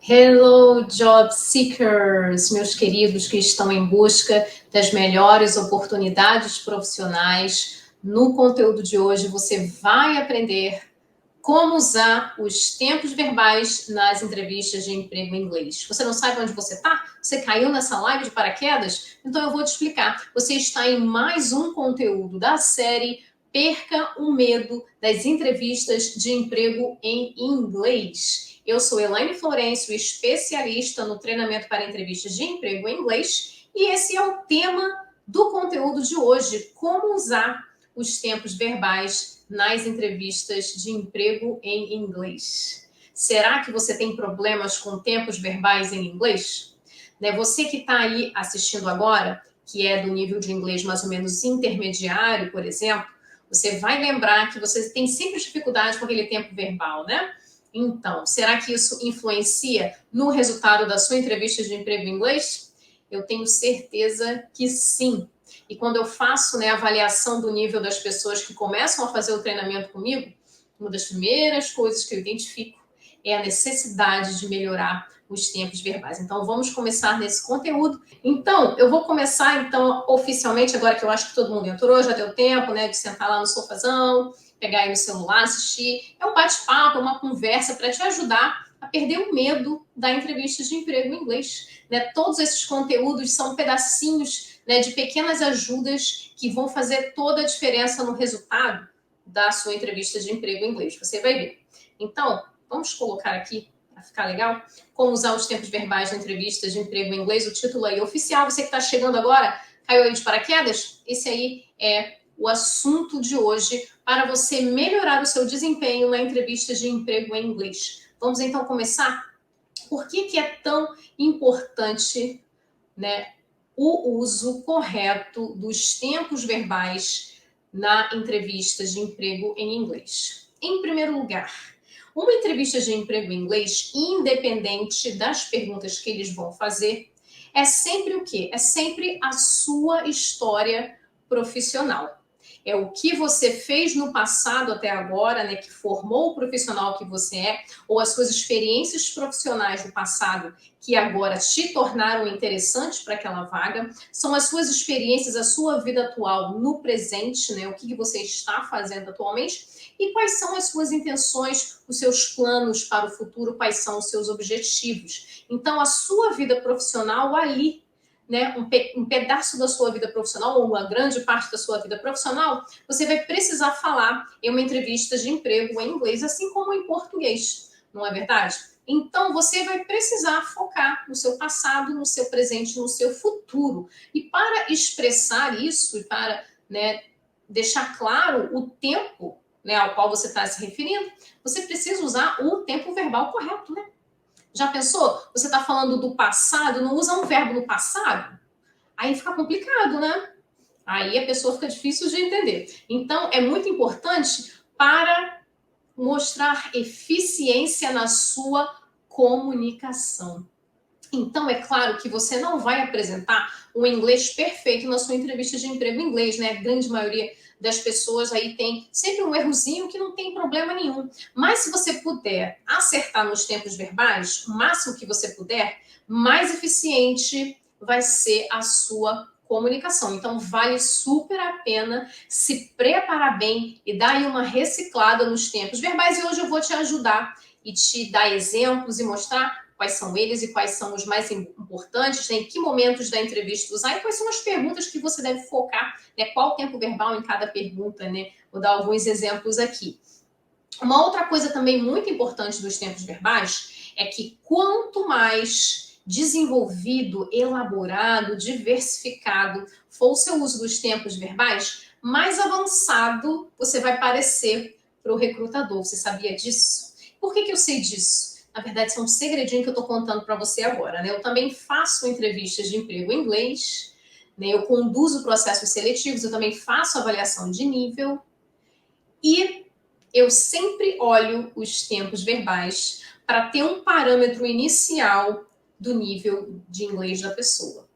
Hello, job seekers, meus queridos que estão em busca das melhores oportunidades profissionais. No conteúdo de hoje, você vai aprender como usar os tempos verbais nas entrevistas de emprego em inglês. Você não sabe onde você está? Você caiu nessa live de paraquedas? Então eu vou te explicar. Você está em mais um conteúdo da série Perca o Medo das Entrevistas de Emprego em Inglês. Eu sou Elaine Florencio, especialista no treinamento para entrevistas de emprego em inglês, e esse é o tema do conteúdo de hoje: como usar os tempos verbais nas entrevistas de emprego em inglês. Será que você tem problemas com tempos verbais em inglês? Você que está aí assistindo agora, que é do nível de inglês mais ou menos intermediário, por exemplo, você vai lembrar que você tem sempre dificuldade com aquele tempo verbal, né? Então, será que isso influencia no resultado da sua entrevista de emprego em inglês? Eu tenho certeza que sim. E quando eu faço a avaliação do nível das pessoas que começam a fazer o treinamento comigo, uma das primeiras coisas que eu identifico é a necessidade de melhorar os tempos verbais. Então, vamos começar nesse conteúdo. Então, eu vou começar, oficialmente, agora que eu acho que todo mundo entrou, já deu tempo, de sentar lá no sofazão, pegar aí no celular, assistir. É um bate-papo, uma conversa para te ajudar a perder o medo da entrevista de emprego em inglês. Todos esses conteúdos são pedacinhos de pequenas ajudas que vão fazer toda a diferença no resultado da sua entrevista de emprego em inglês. Você vai ver. Então, vamos colocar aqui, para ficar legal, como usar os tempos verbais na entrevista de emprego em inglês. O título aí oficial, você que está chegando agora, caiu aí de paraquedas? Esse aí é o assunto de hoje para você melhorar o seu desempenho na entrevista de emprego em inglês. Vamos então começar? Por que é tão importante, o uso correto dos tempos verbais na entrevista de emprego em inglês? Em primeiro lugar, uma entrevista de emprego em inglês, independente das perguntas que eles vão fazer, é sempre o quê? É sempre a sua história profissional. É o que você fez no passado até agora, que formou o profissional que você é, ou as suas experiências profissionais do passado que agora te tornaram interessantes para aquela vaga, são as suas experiências, a sua vida atual no presente, o que você está fazendo atualmente, e quais são as suas intenções, os seus planos para o futuro, quais são os seus objetivos. Então, a sua vida profissional ali, um pedaço da sua vida profissional, ou uma grande parte da sua vida profissional, você vai precisar falar em uma entrevista de emprego em inglês, assim como em português, não é verdade? Então, você vai precisar focar no seu passado, no seu presente, no seu futuro. E para expressar isso, e para deixar claro o tempo ao qual você está se referindo, você precisa usar o tempo verbal correto, Já pensou? Você está falando do passado, não usa um verbo no passado? Aí fica complicado, Aí a pessoa fica difícil de entender. Então, é muito importante para mostrar eficiência na sua comunicação. Então, é claro que você não vai apresentar um inglês perfeito na sua entrevista de emprego em inglês, A grande maioria das pessoas aí tem sempre um errozinho que não tem problema nenhum. Mas se você puder acertar nos tempos verbais, o máximo que você puder, mais eficiente vai ser a sua comunicação. Então, vale super a pena se preparar bem e dar aí uma reciclada nos tempos verbais. E hoje eu vou te ajudar e te dar exemplos e mostrar quais são eles e quais são os mais importantes, em que momentos da entrevista usar e quais são as perguntas que você deve focar, qual o tempo verbal em cada pergunta, Vou dar alguns exemplos aqui. Uma outra coisa também muito importante dos tempos verbais é que quanto mais desenvolvido, elaborado, diversificado for o seu uso dos tempos verbais, mais avançado você vai parecer para o recrutador. Você sabia disso? Por que eu sei disso? Na verdade, isso é um segredinho que eu estou contando para você agora. Eu também faço entrevistas de emprego em inglês, eu conduzo processos seletivos, eu também faço avaliação de nível e eu sempre olho os tempos verbais para ter um parâmetro inicial do nível de inglês da pessoa.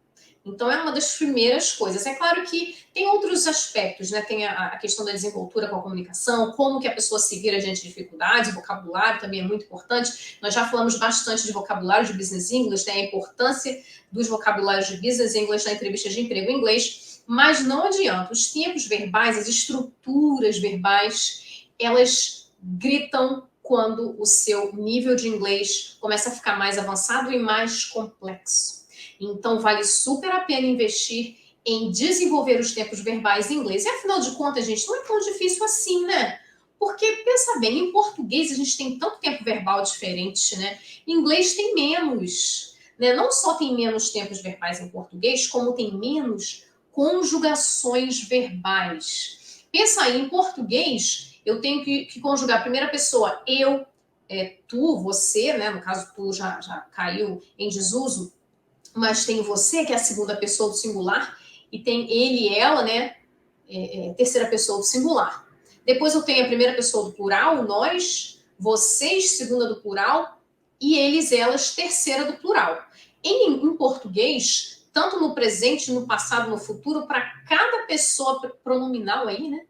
Então, é uma das primeiras coisas. É claro que tem outros aspectos, né? Tem a questão da desenvoltura com a comunicação, como que a pessoa se vira diante de dificuldades, o vocabulário também é muito importante. Nós já falamos bastante de vocabulário de Business English, né? A importância dos vocabulários de Business English na entrevista de emprego em inglês, mas não adianta. Os tempos verbais, as estruturas verbais, elas gritam quando o seu nível de inglês começa a ficar mais avançado e mais complexo. Então, vale super a pena investir em desenvolver os tempos verbais em inglês. E, afinal de contas, gente, não é tão difícil assim, né? Porque, pensa bem, em português a gente tem tanto tempo verbal diferente, né? Em inglês tem menos, né? Não só tem menos tempos verbais em português, como tem menos conjugações verbais. Pensa aí, em português, eu tenho que conjugar a primeira pessoa, eu, tu, você, né? No caso, tu já caiu em desuso, mas tem você, que é a segunda pessoa do singular, e tem ele e ela, né? Terceira pessoa do singular. Depois eu tenho a primeira pessoa do plural, nós, vocês, segunda do plural, e eles, elas, terceira do plural. Em português, tanto no presente, no passado, no futuro, para cada pessoa pronominal aí, né?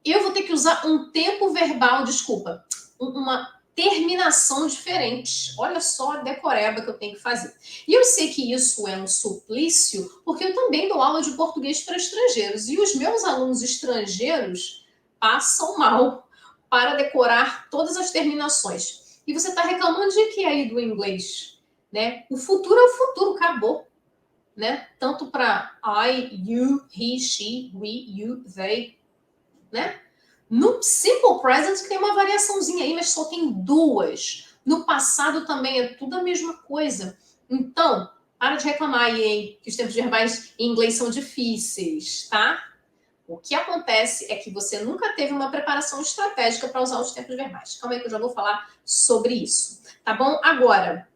Eu vou ter que usar um tempo verbal, desculpa, uma terminação diferente. Olha só a decoreba que eu tenho que fazer. E eu sei que isso é um suplício, porque eu também dou aula de português para estrangeiros. E os meus alunos estrangeiros passam mal para decorar todas as terminações. E você está reclamando de que aí do inglês? Né? O futuro é o futuro, acabou. Né? Tanto para I, you, he, she, we, you, they, né? No simple present tem uma variaçãozinha aí, mas só tem duas. No passado também é tudo a mesma coisa. Então, para de reclamar aí, hein, que os tempos verbais em inglês são difíceis, tá? O que acontece é que você nunca teve uma preparação estratégica para usar os tempos verbais. Calma aí que eu já vou falar sobre isso, tá bom? Agora,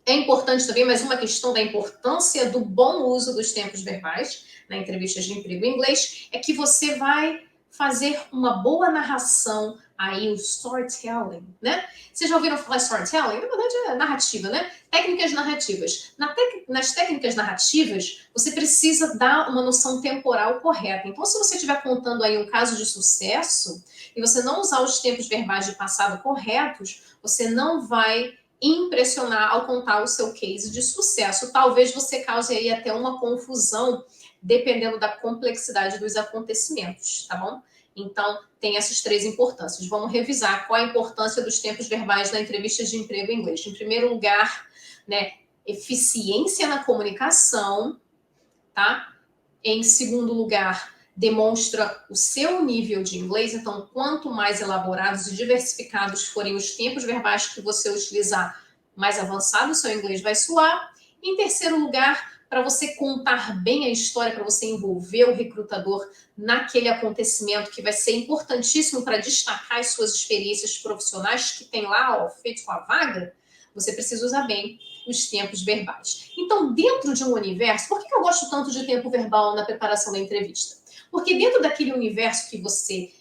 é importante também, mais uma questão da importância do bom uso dos tempos verbais na entrevista de emprego em inglês, é que você vai fazer uma boa narração, aí o storytelling, né? Vocês já ouviram falar storytelling? Na verdade é narrativa, né? Técnicas narrativas. Nas técnicas narrativas, você precisa dar uma noção temporal correta. Então, se você estiver contando aí um caso de sucesso e você não usar os tempos verbais de passado corretos, você não vai impressionar ao contar o seu case de sucesso. Talvez você cause aí até uma confusão, dependendo da complexidade dos acontecimentos, tá bom? Então, tem essas três importâncias. Vamos revisar qual a importância dos tempos verbais na entrevista de emprego em inglês. Em primeiro lugar, né, eficiência na comunicação, tá? Em segundo lugar, demonstra o seu nível de inglês. Então, quanto mais elaborados e diversificados forem os tempos verbais que você utilizar, mais avançado o seu inglês vai soar. Em terceiro lugar, para você contar bem a história, para você envolver o recrutador naquele acontecimento que vai ser importantíssimo para destacar as suas experiências profissionais que tem lá, ó, feito com a vaga, você precisa usar bem os tempos verbais. Então, dentro de um universo, por que eu gosto tanto de tempo verbal na preparação da entrevista? Porque dentro daquele universo que você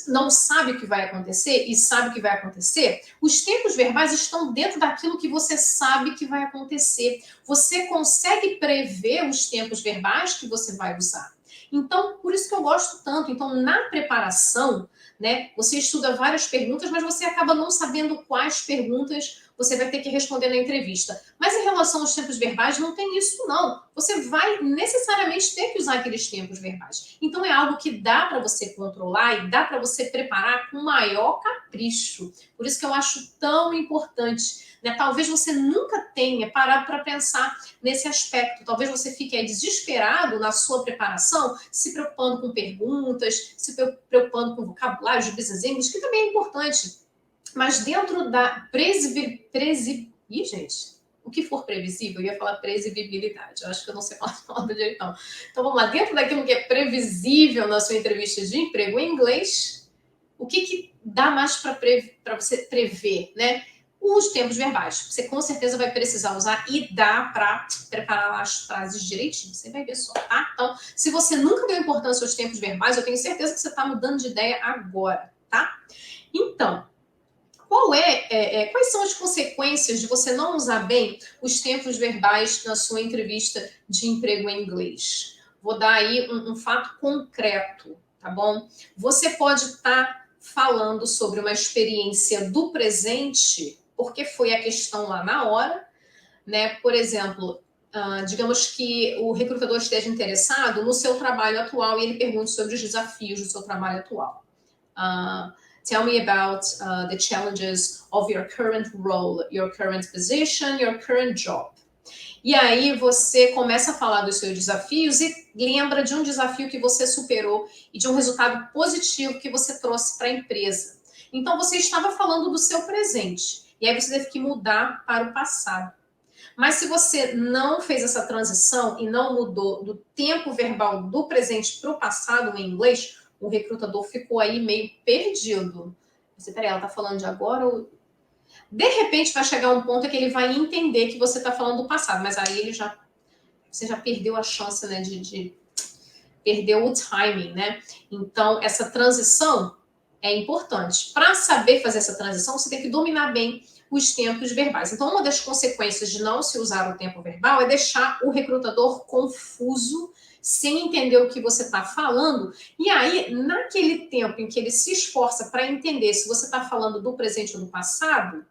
não sabe o que vai acontecer e sabe o que vai acontecer, os tempos verbais estão dentro daquilo que você sabe que vai acontecer. Você consegue prever os tempos verbais que você vai usar. Então, por isso que eu gosto tanto. Então, na preparação, né, você estuda várias perguntas, mas você acaba não sabendo quais perguntas você vai ter que responder na entrevista. Mas em relação aos tempos verbais, não tem isso, não. Você vai necessariamente ter que usar aqueles tempos verbais. Então, é algo que dá para você controlar e dá para você preparar com maior capricho. Por isso que eu acho tão importante. Né? Talvez você nunca tenha parado para pensar nesse aspecto. Talvez você fique aí desesperado na sua preparação, se preocupando com perguntas, se preocupando com vocabulário de business English, que também é importante. Mas dentro da Ih, gente, o que for previsível, eu ia falar previsibilidade. Eu acho que eu não sei falar do jeito, não. Então vamos lá, dentro daquilo que é previsível na sua entrevista de emprego em inglês, o que dá mais para você prever, né? Os tempos verbais. Você com certeza vai precisar usar e dá para preparar as frases direitinho. Você vai ver só, tá? Então, se você nunca deu importância aos tempos verbais, eu tenho certeza que você está mudando de ideia agora, tá? Então, Quais são as consequências de você não usar bem os tempos verbais na sua entrevista de emprego em inglês? Vou dar aí um fato concreto, tá bom? Você pode estar falando sobre uma experiência do presente, porque foi a questão lá na hora, né? Por exemplo, digamos que o recrutador esteja interessado no seu trabalho atual e ele pergunte sobre os desafios do seu trabalho atual. Tell me about the challenges of your current role, your current position, your current job. E aí você começa a falar dos seus desafios e lembra de um desafio que você superou e de um resultado positivo que você trouxe para a empresa. Então você estava falando do seu presente e aí você teve que mudar para o passado. Mas se você não fez essa transição e não mudou do tempo verbal do presente para o passado em inglês, o recrutador ficou aí meio perdido. Você, peraí, ela está falando de agora ou... De repente vai chegar um ponto que ele vai entender que você está falando do passado, mas aí você já perdeu a chance, né, de perdeu o timing, né? Então, essa transição é importante. Para saber fazer essa transição, você tem que dominar bem os tempos verbais. Então, uma das consequências de não se usar o tempo verbal é deixar o recrutador confuso, sem entender o que você está falando. E aí, naquele tempo em que ele se esforça para entender se você está falando do presente ou do passado,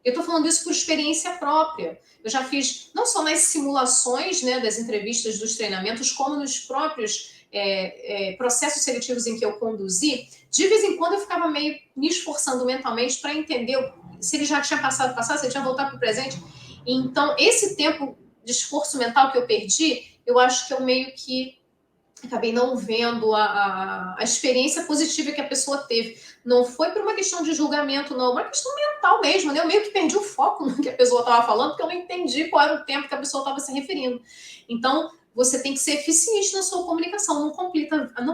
eu estou falando isso por experiência própria. Eu já fiz, não só nas simulações, né, das entrevistas, dos treinamentos, como nos próprios processos seletivos em que eu conduzi. De vez em quando eu ficava meio me esforçando mentalmente para entender se ele já tinha passado, se ele tinha voltado para o presente. Então, esse tempo de esforço mental que eu perdi, eu acho que eu meio que acabei não vendo a experiência positiva que a pessoa teve. Não foi por uma questão de julgamento, não. Uma questão mental mesmo, né? Eu meio que perdi o foco no que a pessoa estava falando, porque eu não entendi qual era o tempo que a pessoa estava se referindo. Então, você tem que ser eficiente na sua comunicação. Não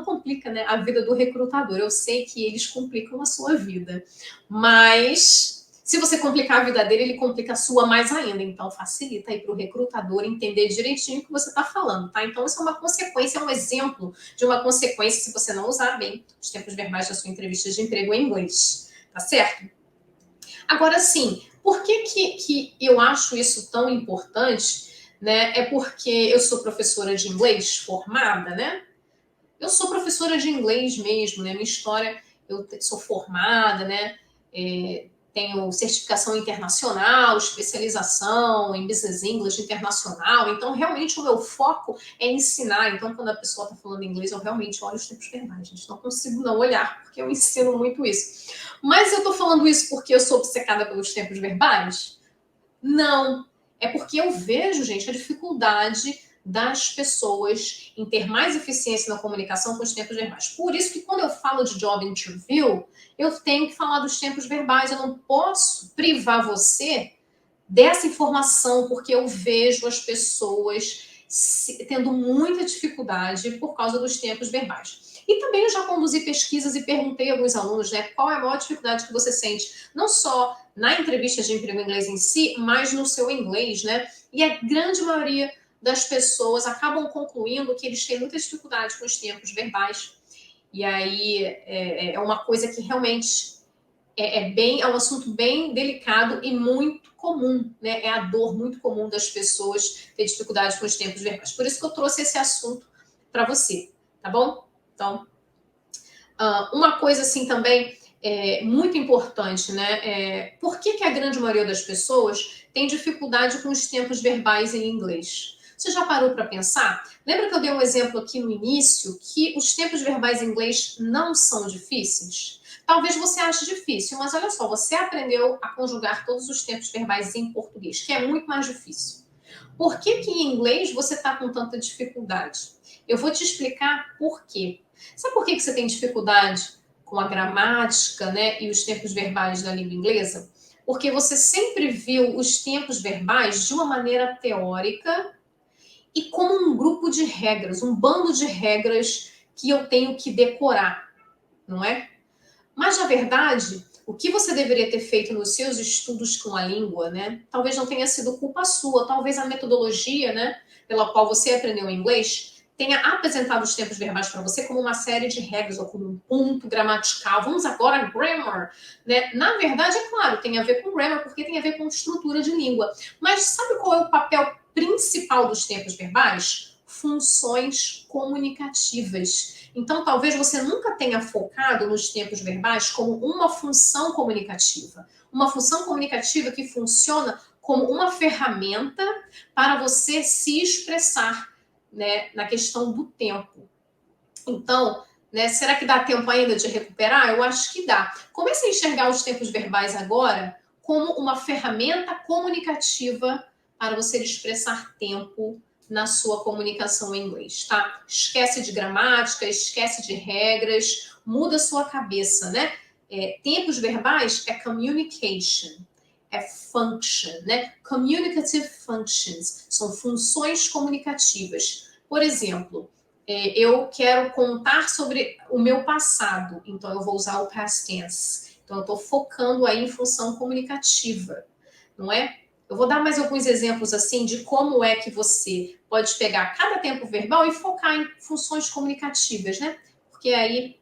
complica, né, a vida do recrutador. Eu sei que eles complicam a sua vida. Mas... se você complicar a vida dele, ele complica a sua mais ainda. Então, facilita aí para o recrutador entender direitinho o que você está falando, tá? Então, isso é uma consequência, é um exemplo de uma consequência se você não usar bem os tempos verbais da sua entrevista de emprego em inglês, tá certo? Agora, sim, por que eu acho isso tão importante, né? É porque eu sou professora de inglês formada, né? Eu sou professora de inglês mesmo, né? Minha história, eu sou formada, né? Tenho certificação internacional, especialização em Business English internacional. Então, realmente, o meu foco é ensinar. Então, quando a pessoa está falando inglês, eu realmente olho os tempos verbais. Gente, não consigo não olhar, porque eu ensino muito isso. Mas eu estou falando isso porque eu sou obcecada pelos tempos verbais? Não. É porque eu vejo, gente, a dificuldade das pessoas em ter mais eficiência na comunicação com os tempos verbais. Por isso que quando eu falo de job interview, eu tenho que falar dos tempos verbais. Eu não posso privar você dessa informação, porque eu vejo as pessoas tendo muita dificuldade por causa dos tempos verbais. E também eu já conduzi pesquisas e perguntei a alguns alunos, né, qual é a maior dificuldade que você sente, não só na entrevista de emprego em inglês em si, mas no seu inglês, né? E a grande maioria das pessoas acabam concluindo que eles têm muita dificuldade com os tempos verbais. E aí é uma coisa que realmente é um assunto bem delicado e muito comum, né? É a dor muito comum das pessoas ter dificuldade com os tempos verbais. Por isso que eu trouxe esse assunto para você, tá bom? Então, uma coisa assim também muito importante, né? Por que a grande maioria das pessoas tem dificuldade com os tempos verbais em inglês? Você já parou para pensar? Lembra que eu dei um exemplo aqui no início que os tempos verbais em inglês não são difíceis? Talvez você ache difícil, mas olha só, você aprendeu a conjugar todos os tempos verbais em português, que é muito mais difícil. Por que em inglês você está com tanta dificuldade? Eu vou te explicar por quê. Sabe por que você tem dificuldade com a gramática, né, e os tempos verbais da língua inglesa? Porque você sempre viu os tempos verbais de uma maneira teórica e como um grupo de regras, um bando de regras que eu tenho que decorar, não é? Mas, na verdade, o que você deveria ter feito nos seus estudos com a língua, né? Talvez não tenha sido culpa sua, talvez a metodologia, né, pela qual você aprendeu inglês tenha apresentado os tempos verbais para você como uma série de regras ou como um ponto gramatical. Vamos agora grammar, né? Na verdade, é claro, tem a ver com grammar porque tem a ver com estrutura de língua. Mas sabe qual é o papel principal dos tempos verbais? Funções comunicativas. Então, talvez você nunca tenha focado nos tempos verbais como uma função comunicativa. Uma função comunicativa que funciona como uma ferramenta para você se expressar, né, na questão do tempo. Então, né, será que dá tempo ainda de recuperar? Eu acho que dá. Comece a enxergar os tempos verbais agora como uma ferramenta comunicativa para você expressar tempo na sua comunicação em inglês, tá? Esquece de gramática, esquece de regras, muda a sua cabeça, né? Tempos verbais é communication, é function, né? Communicative functions, são funções comunicativas. Por exemplo, eu quero contar sobre o meu passado, então eu vou usar o past tense. Então eu estou focando aí em função comunicativa, não é? Eu vou dar mais alguns exemplos assim de como é que você pode pegar cada tempo verbal e focar em funções comunicativas, né? Porque aí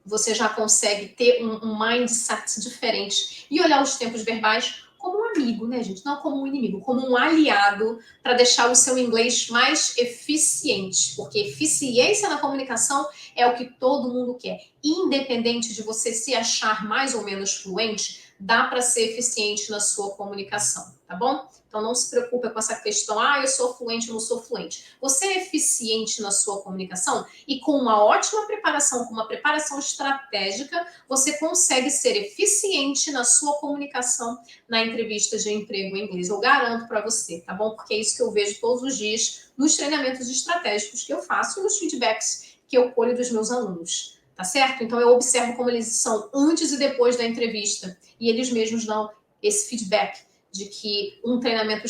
você já consegue ter um mindset diferente e olhar os tempos verbais como um amigo, né, gente? Não como um inimigo, como um aliado para deixar o seu inglês mais eficiente. Porque eficiência na comunicação é o que todo mundo quer. Independente de você se achar mais ou menos fluente, dá para ser eficiente na sua comunicação, tá bom? Então não se preocupe com essa questão, eu sou fluente, eu não sou fluente. Você é eficiente na sua comunicação e com uma ótima preparação, com uma preparação estratégica, você consegue ser eficiente na sua comunicação na entrevista de emprego em inglês. Eu garanto para você, tá bom? Porque é isso que eu vejo todos os dias nos treinamentos estratégicos que eu faço e nos feedbacks que eu colho dos meus alunos. Tá certo? Então eu observo como eles são antes e depois da entrevista e eles mesmos dão esse feedback de que um treinamento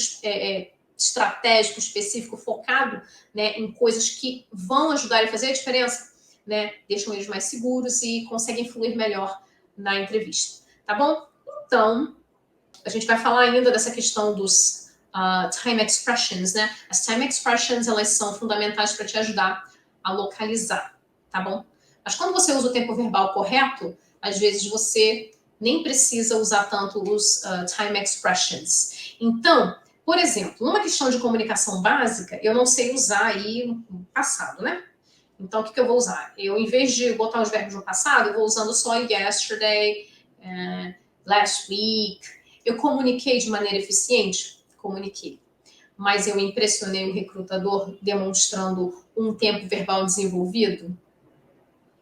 estratégico, específico, focado, né, em coisas que vão ajudar a fazer a diferença, né, deixam eles mais seguros e conseguem fluir melhor na entrevista. Tá bom? Então, a gente vai falar ainda dessa questão dos time expressions, né? As time expressions, elas são fundamentais para te ajudar a localizar, tá bom? Mas quando você usa o tempo verbal correto, às vezes você nem precisa usar tanto os time expressions. Então, por exemplo, numa questão de comunicação básica, eu não sei usar aí no passado, né? Então, o que eu vou usar? Eu, em vez de botar os verbos no passado, eu vou usando só yesterday, last week. Eu comuniquei de maneira eficiente? Comuniquei. Mas eu impressionei o recrutador demonstrando um tempo verbal desenvolvido?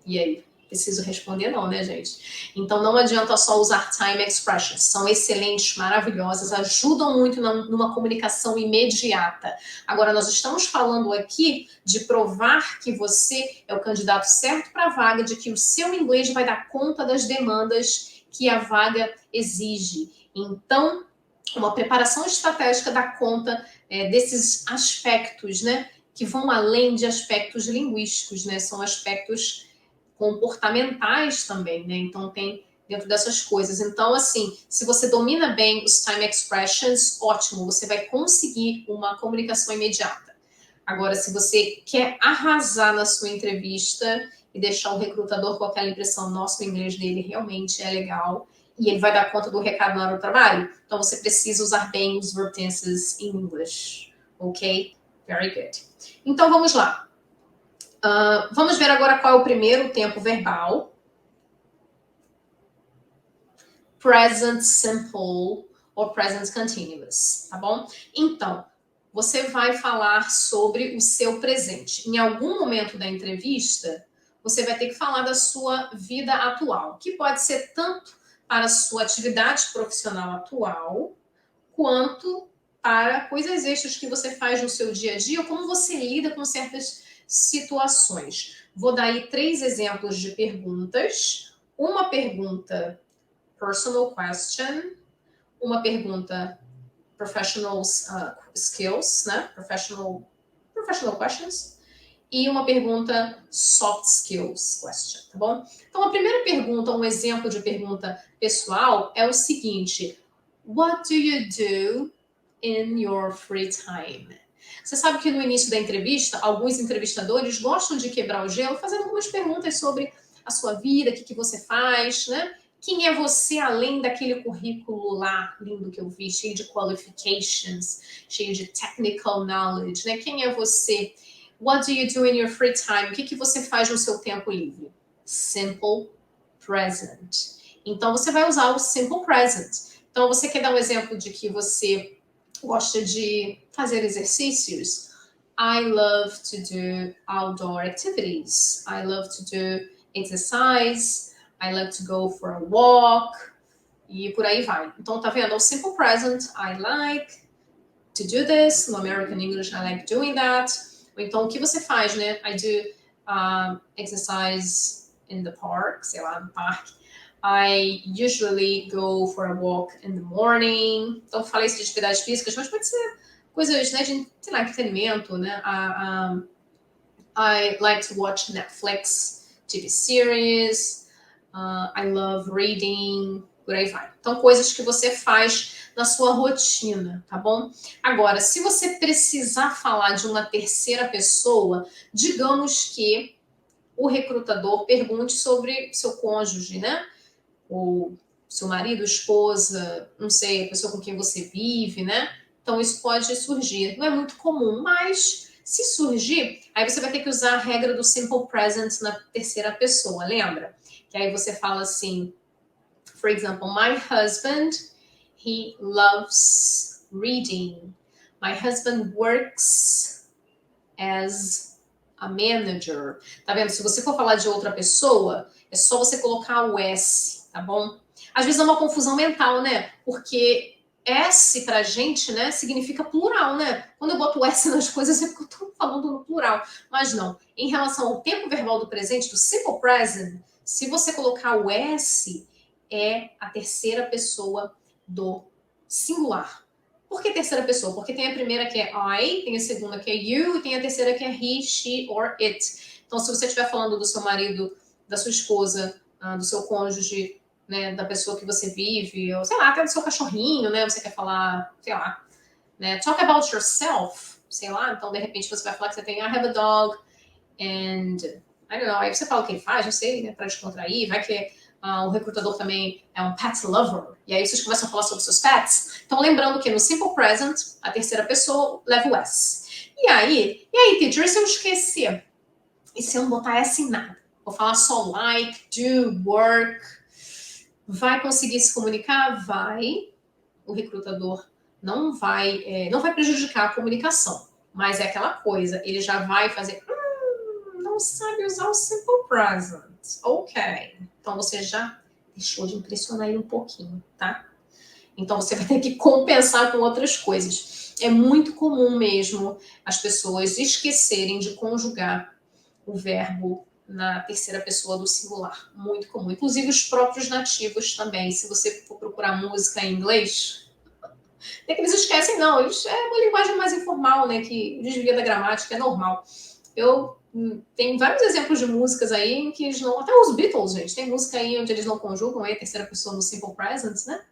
E aí? Preciso responder não, né, gente? Então, não adianta só usar time expressions. São excelentes, maravilhosas, ajudam muito numa comunicação imediata. Agora, nós estamos falando aqui de provar que você é o candidato certo para a vaga, de que o seu inglês vai dar conta das demandas que a vaga exige. Então, uma preparação estratégica dá conta desses aspectos, né? Que vão além de aspectos linguísticos, né? São aspectos comportamentais também, né? Então tem dentro dessas coisas. Então, assim, se você domina bem os time expressions, ótimo, você vai conseguir uma comunicação imediata. Agora, se você quer arrasar na sua entrevista e deixar o recrutador com aquela impressão, nossa, o inglês dele realmente é legal e ele vai dar conta do recado na hora do trabalho, então você precisa usar bem os verb tenses in English, ok? Very good. Então, vamos lá. Vamos ver agora qual é o primeiro tempo verbal. Present simple ou present continuous, tá bom? Então, você vai falar sobre o seu presente. Em algum momento da entrevista, você vai ter que falar da sua vida atual, que pode ser tanto para a sua atividade profissional atual, quanto para coisas extras que você faz no seu dia a dia, ou como você lida com certas situações. Vou dar aí 3 exemplos de perguntas. Uma pergunta personal question, uma pergunta professional skills, né? Professional questions, e uma pergunta soft skills question, tá bom? Então, a primeira pergunta, um exemplo de pergunta pessoal é o seguinte: What do you do in your free time? Você sabe que no início da entrevista, alguns entrevistadores gostam de quebrar o gelo fazendo algumas perguntas sobre a sua vida, o que você faz, né? Quem é você além daquele currículo lá lindo que eu vi, cheio de qualifications, cheio de technical knowledge, né? Quem é você? What do you do in your free time? O que você faz no seu tempo livre? Simple present. Então, você vai usar o simple present. Então, você quer dar um exemplo de que você gosta de fazer exercícios? I love to do outdoor activities. I love to do exercise. I love to go for a walk. E por aí vai. Então, tá vendo? O simple present, I like to do this. No American English, I like doing that. Ou então, o que você faz, né? I do exercise in the park, sei lá, no parque. I usually go for a walk in the morning. Então, falei isso de atividades físicas, mas pode ser coisas, né, de, sei lá, entretenimento, né? I like to watch Netflix TV series. I love reading. Por aí vai. Então, coisas que você faz na sua rotina, tá bom? Agora, se você precisar falar de uma terceira pessoa, digamos que o recrutador pergunte sobre seu cônjuge, né? Ou seu marido, esposa, não sei, a pessoa com quem você vive, né? Então isso pode surgir. Não é muito comum, mas se surgir, aí você vai ter que usar a regra do simple present na terceira pessoa, lembra? Que aí você fala assim, for example, my husband, he loves reading. My husband works as a manager. Tá vendo? Se você for falar de outra pessoa, é só você colocar o S, tá bom? Às vezes é uma confusão mental, né? Porque S pra gente, né, significa plural, né? Quando eu boto o S nas coisas é porque eu tô falando no plural. Mas não. Em relação ao tempo verbal do presente, do simple present, se você colocar o S, é a terceira pessoa do singular. Por que terceira pessoa? Porque tem a primeira que é I, tem a segunda que é you, e tem a terceira que é he, she or it. Então, se você estiver falando do seu marido, da sua esposa, do seu cônjuge, né, da pessoa que você vive, ou sei lá, até do seu cachorrinho, né, você quer falar, sei lá, né, talk about yourself, sei lá, então de repente você vai falar que você tem I have a dog and I don't know, aí você fala o que ele faz, não sei, né, para descontrair, vai que o recrutador também é um pet lover, e aí vocês começam a falar sobre seus pets. Então, lembrando que no simple present, a terceira pessoa leva o S. E aí, teacher, se eu esquecer? E se eu não botar S em nada? Vou falar só like, do, work. Vai conseguir se comunicar? Vai. O recrutador não vai prejudicar a comunicação. Mas é aquela coisa, ele já vai fazer... não sabe usar o simple present. Ok. Então, você já deixou de impressionar ele um pouquinho, tá? Então, você vai ter que compensar com outras coisas. É muito comum mesmo as pessoas esquecerem de conjugar o verbo na terceira pessoa do singular. Muito comum. Inclusive, os próprios nativos também. Se você for procurar música em inglês, é que eles esquecem, não. É uma linguagem mais informal, né? Que desvia da gramática, é normal. Tem vários exemplos de músicas aí em que eles não... Até os Beatles, gente. Tem música aí onde eles não conjugam aí a terceira pessoa no simple present, né?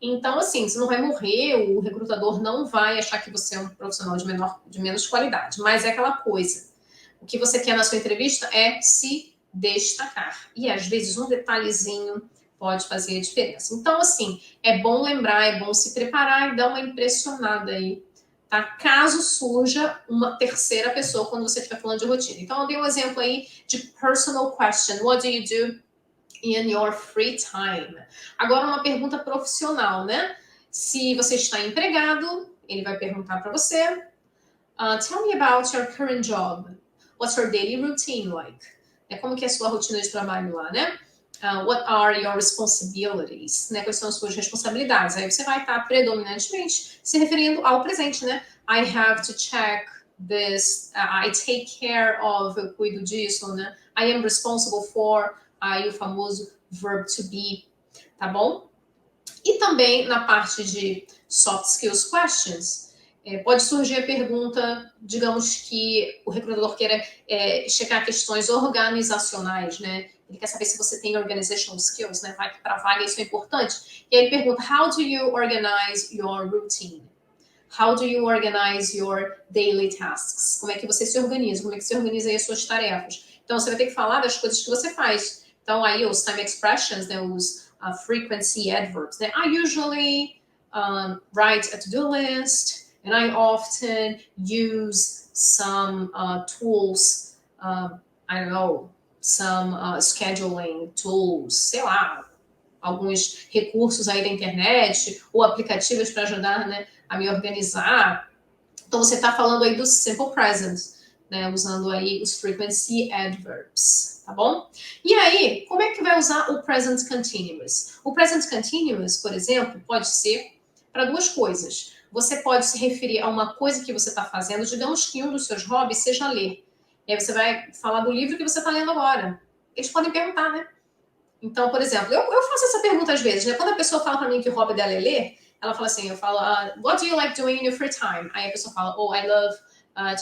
Então, assim, você não vai morrer, o recrutador não vai achar que você é um profissional de menos qualidade. Mas é aquela coisa. O que você quer na sua entrevista é se destacar. E, às vezes, um detalhezinho pode fazer a diferença. Então, assim, é bom lembrar, é bom se preparar e dar uma impressionada aí, tá? Caso surja uma terceira pessoa quando você estiver falando de rotina. Então, eu dei um exemplo aí de personal question. What do you do in your free time? Agora, uma pergunta profissional, né? Se você está empregado, ele vai perguntar para você, tell me about your current job. What's your daily routine like? Como que é a sua rotina de trabalho lá, né? What are your responsibilities? Né? Quais são as suas responsabilidades? Aí você vai estar predominantemente se referindo ao presente, né? I have to check this, I take care of, eu cuido disso, né? I am responsible for, aí o famoso verb to be, tá bom? E também na parte de soft skills questions, pode surgir a pergunta, digamos que o recrutador queira checar questões organizacionais, né? Ele quer saber se você tem organizational skills, né? Vai que para vaga isso é importante. E aí ele pergunta, how do you organize your routine? How do you organize your daily tasks? Como é que você se organiza? Como é que você organiza aí as suas tarefas? Então, você vai ter que falar das coisas que você faz. Então, aí os time expressions, né, os frequency adverbs, né? I usually write a to-do list, and I often use some tools, I don't know, some scheduling tools, sei lá, alguns recursos aí da internet ou aplicativos para ajudar, né, a me organizar. Então, você está falando aí do simple present, né, usando aí os frequency adverbs, tá bom? E aí, como é que vai usar o present continuous? O present continuous, por exemplo, pode ser para duas coisas. Você pode se referir a uma coisa que você está fazendo, digamos que um dos seus hobbies seja ler. E aí você vai falar do livro que você está lendo agora. Eles podem perguntar, né? Então, por exemplo, eu faço essa pergunta às vezes, né? Quando a pessoa fala para mim que o hobby dela é ler, ela fala assim, eu falo, what do you like doing in your free time? Aí a pessoa fala, oh, I love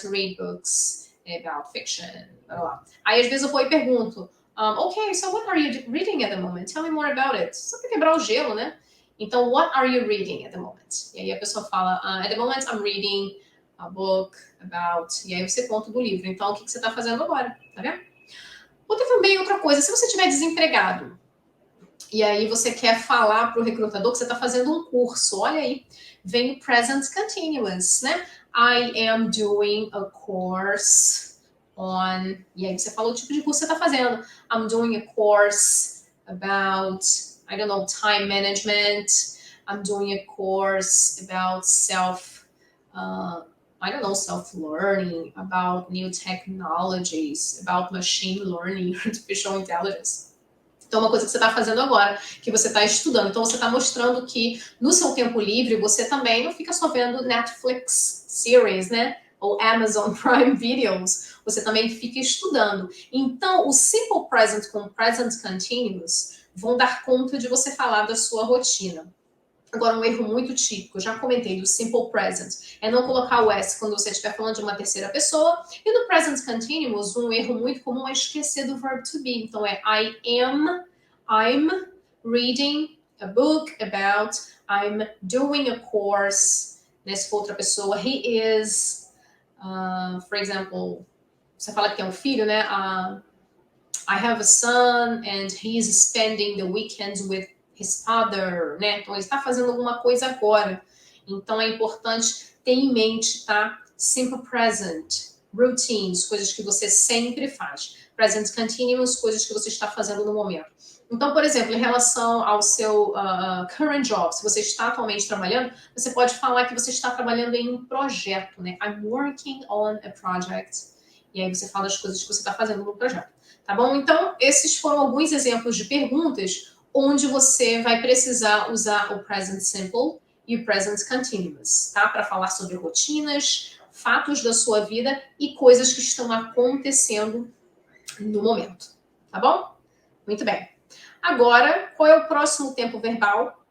to read books about fiction, blá, blá. Aí às vezes eu vou e pergunto, okay, so what are you reading at the moment? Tell me more about it. Só para quebrar o gelo, né? Então, what are you reading at the moment? E aí a pessoa fala, at the moment I'm reading a book about... E aí você conta do livro. Então, o que você está fazendo agora? Tá vendo? Também outra coisa, se você estiver desempregado e aí você quer falar para o recrutador que você está fazendo um curso, olha aí, vem o present continuous, né? I am doing a course on... E aí você fala o tipo de curso que você está fazendo. I'm doing a course about, I don't know, time management. I'm doing a course about self-learning, about new technologies, about machine learning, artificial intelligence. Então, uma coisa que você está fazendo agora, que você está estudando. Então, você está mostrando que no seu tempo livre, você também não fica só vendo Netflix series, né? Ou Amazon Prime Videos. Você também fica estudando. Então, o simple present com present continuous vão dar conta de você falar da sua rotina. Agora, um erro muito típico, já comentei, do simple present, é não colocar o S quando você estiver falando de uma terceira pessoa. E no present continuous, um erro muito comum é esquecer do verb to be. Então, é I'm reading a book about, I'm doing a course. Né, se for outra pessoa, he is, for example, você fala que tem um filho, né? I have a son and he is spending the weekends with his father, né? Então, ele está fazendo alguma coisa agora. Então, é importante ter em mente, tá? Simple present, routines, coisas que você sempre faz. Present continuous, coisas que você está fazendo no momento. Então, por exemplo, em relação ao seu current job, se você está atualmente trabalhando, você pode falar que você está trabalhando em um projeto, né? I'm working on a project. E aí você fala as coisas que você está fazendo no projeto. Tá bom? Então, esses foram alguns exemplos de perguntas onde você vai precisar usar o present simple e o present continuous, tá? Para falar sobre rotinas, fatos da sua vida e coisas que estão acontecendo no momento, tá bom? Muito bem. Agora, qual é o próximo tempo verbal?